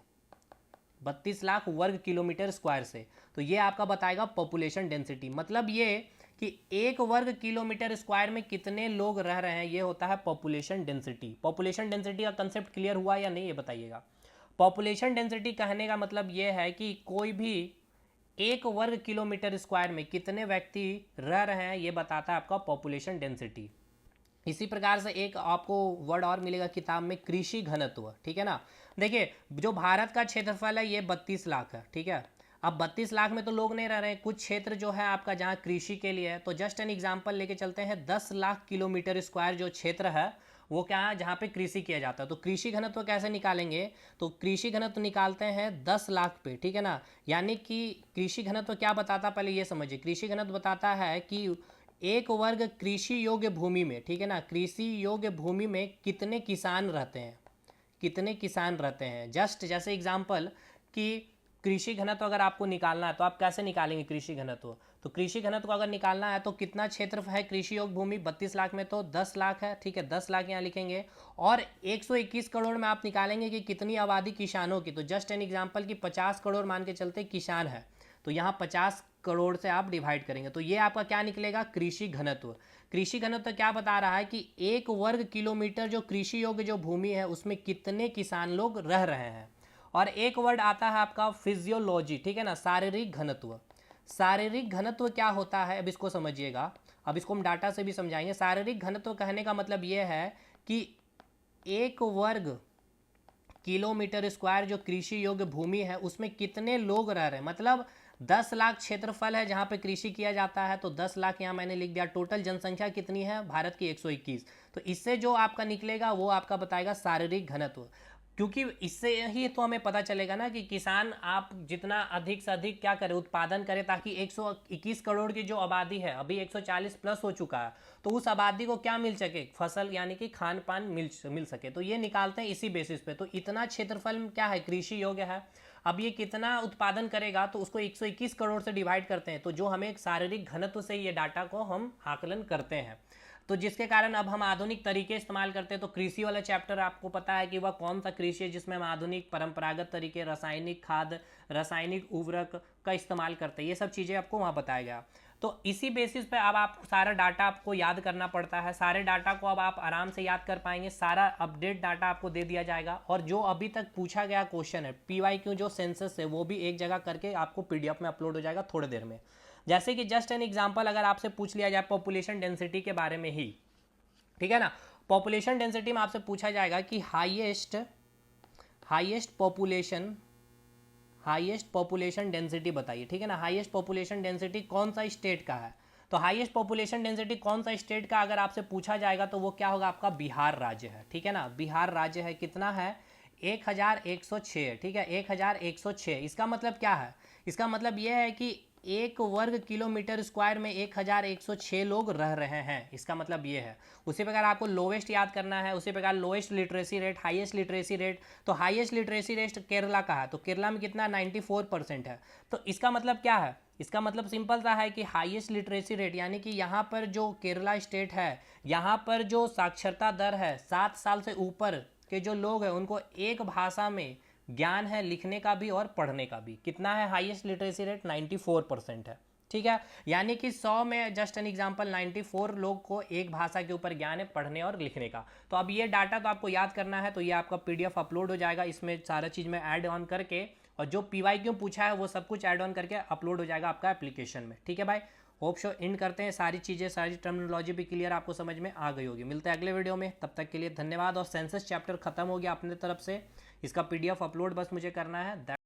32 लाख वर्ग किलोमीटर स्क्वायर से, तो ये आपका बताएगा पॉपुलेशन डेंसिटी। मतलब ये कि एक वर्ग किलोमीटर स्क्वायर में कितने लोग रह रहे हैं, ये होता है पॉपुलेशन डेंसिटी। पॉपुलेशन डेंसिटी का कंसेप्ट क्लियर हुआ या नहीं ये बताइएगा। पॉपुलेशन डेंसिटी कहने का मतलब ये है कि कोई भी एक वर्ग किलोमीटर स्क्वायर में कितने व्यक्ति रह रहे हैं, ये बताता है आपका पॉपुलेशन डेंसिटी। इसी प्रकार से एक आपको वर्ड और मिलेगा किताब में, कृषि घनत्व, ठीक है ना। देखिए जो भारत का क्षेत्रफल है ये 32 लाख है, ठीक है। अब 32 लाख में तो लोग नहीं रह रहे हैं, कुछ क्षेत्र जो है आपका जहाँ कृषि के लिए है, तो जस्ट एन एग्जांपल लेके चलते हैं, 10 लाख किलोमीटर स्क्वायर जो क्षेत्र है वो क्या है, जहाँ पे कृषि किया जाता है। तो कृषि घनत्व कैसे निकालेंगे, तो कृषि घनत्व निकालते हैं 10 लाख पे, ठीक है ना। यानी कि कृषि घनत्व क्या बताता, पहले ये समझिए। कृषि घनत्व बताता है कि एक वर्ग कृषि योग्य भूमि में, ठीक है ना, कृषि योग्य भूमि में कितने किसान रहते हैं, कितने किसान रहते हैं। जस्ट जैसे एग्जांपल कि कृषि घनत्व अगर आपको निकालना है तो आप कैसे निकालेंगे कृषि घनत्व, तो कृषि घनत्व को अगर निकालना है तो कितना क्षेत्र है कृषि योग्य भूमि, 32 लाख में तो 10 लाख है, ठीक है, 10 लाख यहाँ लिखेंगे। और 121 करोड़ में आप निकालेंगे कि कितनी आबादी किसानों की, तो जस्ट एन एग्जांपल कि 50 करोड़ मान के चलते किसान है, तो यहाँ 50 करोड़ से आप डिवाइड करेंगे, तो ये आपका क्या निकलेगा, कृषि घनत्व। कृषि घनत्व क्या बता रहा है कि एक वर्ग किलोमीटर जो कृषि योग्य जो भूमि है उसमें कितने किसान लोग रह रहे हैं। और एक वर्ड आता है आपका फिजियोलॉजी, ठीक है ना, शारीरिक घनत्व। शारीरिक घनत्व क्या होता है, अब इसको समझिएगा, अब इसको हम डाटा से भी समझाएंगे। शारीरिक घनत्व कहने का मतलब ये है कि एक वर्ग किलोमीटर स्क्वायर जो कृषि योग्य भूमि है उसमें कितने लोग रह रहे हैं, मतलब 10 लाख क्षेत्रफल है जहाँ पे कृषि किया जाता है, तो 10 लाख यहाँ मैंने लिख दिया। टोटल जनसंख्या कितनी है भारत की, 121, तो इससे जो आपका निकलेगा वो आपका बताएगा शारीरिक घनत्व। क्योंकि इससे ही तो हमें पता चलेगा ना कि किसान आप जितना अधिक से अधिक क्या करें, उत्पादन करें, ताकि 121 करोड़ की जो आबादी है, अभी 140 प्लस हो चुका है, तो उस आबादी को क्या मिल सके, फसल यानी कि खान पान मिल सके। तो ये निकालते हैं इसी बेसिस पे। तो इतना क्षेत्रफल में क्या है, कृषि योग्य है। अब ये कितना उत्पादन करेगा, तो उसको 121 करोड़ से डिवाइड करते हैं, तो जो हमें शारीरिक घनत्व से ये डाटा को हम आकलन करते हैं। तो जिसके कारण अब हम आधुनिक तरीके इस्तेमाल करते हैं। तो कृषि वाला चैप्टर आपको पता है कि वह कौन सा कृषि है जिसमें हम आधुनिक परंपरागत तरीके, रासायनिक खाद, रासायनिक उर्वरक का इस्तेमाल करते हैं, ये सब चीज़ें आपको वहाँ बताया गया। तो इसी बेसिस पे अब आप सारा डाटा आपको याद करना पड़ता है। सारे डाटा को अब आप आराम से याद कर पाएंगे, सारा अपडेट डाटा आपको दे दिया जाएगा। और जो अभी तक पूछा गया क्वेश्चन है PYQ जो सेंसस है वो भी एक जगह करके आपको PDF में अपलोड हो जाएगा थोड़ी देर में। जैसे कि जस्ट एन एग्जांपल अगर आपसे पूछ लिया जाए पॉपुलेशन डेंसिटी के बारे में ही, ठीक है ना, पॉपुलेशन डेंसिटी में आपसे पूछा जाएगा कि हाईएस्ट पॉपुलेशन डेंसिटी बताइए, ठीक है ना। हाईएस्ट पॉपुलेशन डेंसिटी कौन सा स्टेट का है, तो हाईएस्ट पॉपुलेशन डेंसिटी कौन सा स्टेट का अगर आपसे पूछा जाएगा तो वो क्या होगा, आपका बिहार राज्य है, ठीक है ना। बिहार राज्य है, कितना है, 1106, ठीक है, 1106। इसका मतलब क्या है, इसका मतलब यह है कि एक वर्ग किलोमीटर स्क्वायर में 1106 लोग रह रहे हैं, इसका मतलब ये है। उसी प्रकार आपको लोवेस्ट याद करना है, उसी प्रकार lowest literacy rate, highest literacy rate. तो हाईएस्ट लिटरेसी रेट केरला का है, तो केरला में कितना, 94% है। तो इसका मतलब क्या है, इसका मतलब सिंपल सा है कि हाईएस्ट लिटरेसी रेट यानी कि यहाँ पर जो केरला स्टेट है, यहाँ पर जो साक्षरता दर है, 7 साल से ऊपर के जो लोग हैं उनको एक भाषा में ज्ञान है, लिखने का भी और पढ़ने का भी। कितना है हाईएस्ट लिटरेसी रेट, 94% है, ठीक है, यानी कि 100 में जस्ट एन एग्जांपल 94 लोग को एक भाषा के ऊपर ज्ञान है पढ़ने और लिखने का। तो अब ये डाटा तो आपको याद करना है, तो ये आपका पीडीएफ अपलोड हो जाएगा, इसमें सारा चीज़ में ऐड ऑन करके, और जो पीवाईक्यू पूछा है वो सब कुछ ऐड ऑन करके अपलोड हो जाएगा आपका एप्लीकेशन में। ठीक है भाई, होप शो एंड करते हैं, सारी चीज़ें सारी टर्मिनोलॉजी भी क्लियर आपको समझ में आ गई होगी। मिलते हैं अगले वीडियो में, तब तक के लिए धन्यवाद। और सेंसस चैप्टर खत्म हो गया अपने तरफ से, इसका पीडीएफ अपलोड बस मुझे करना है।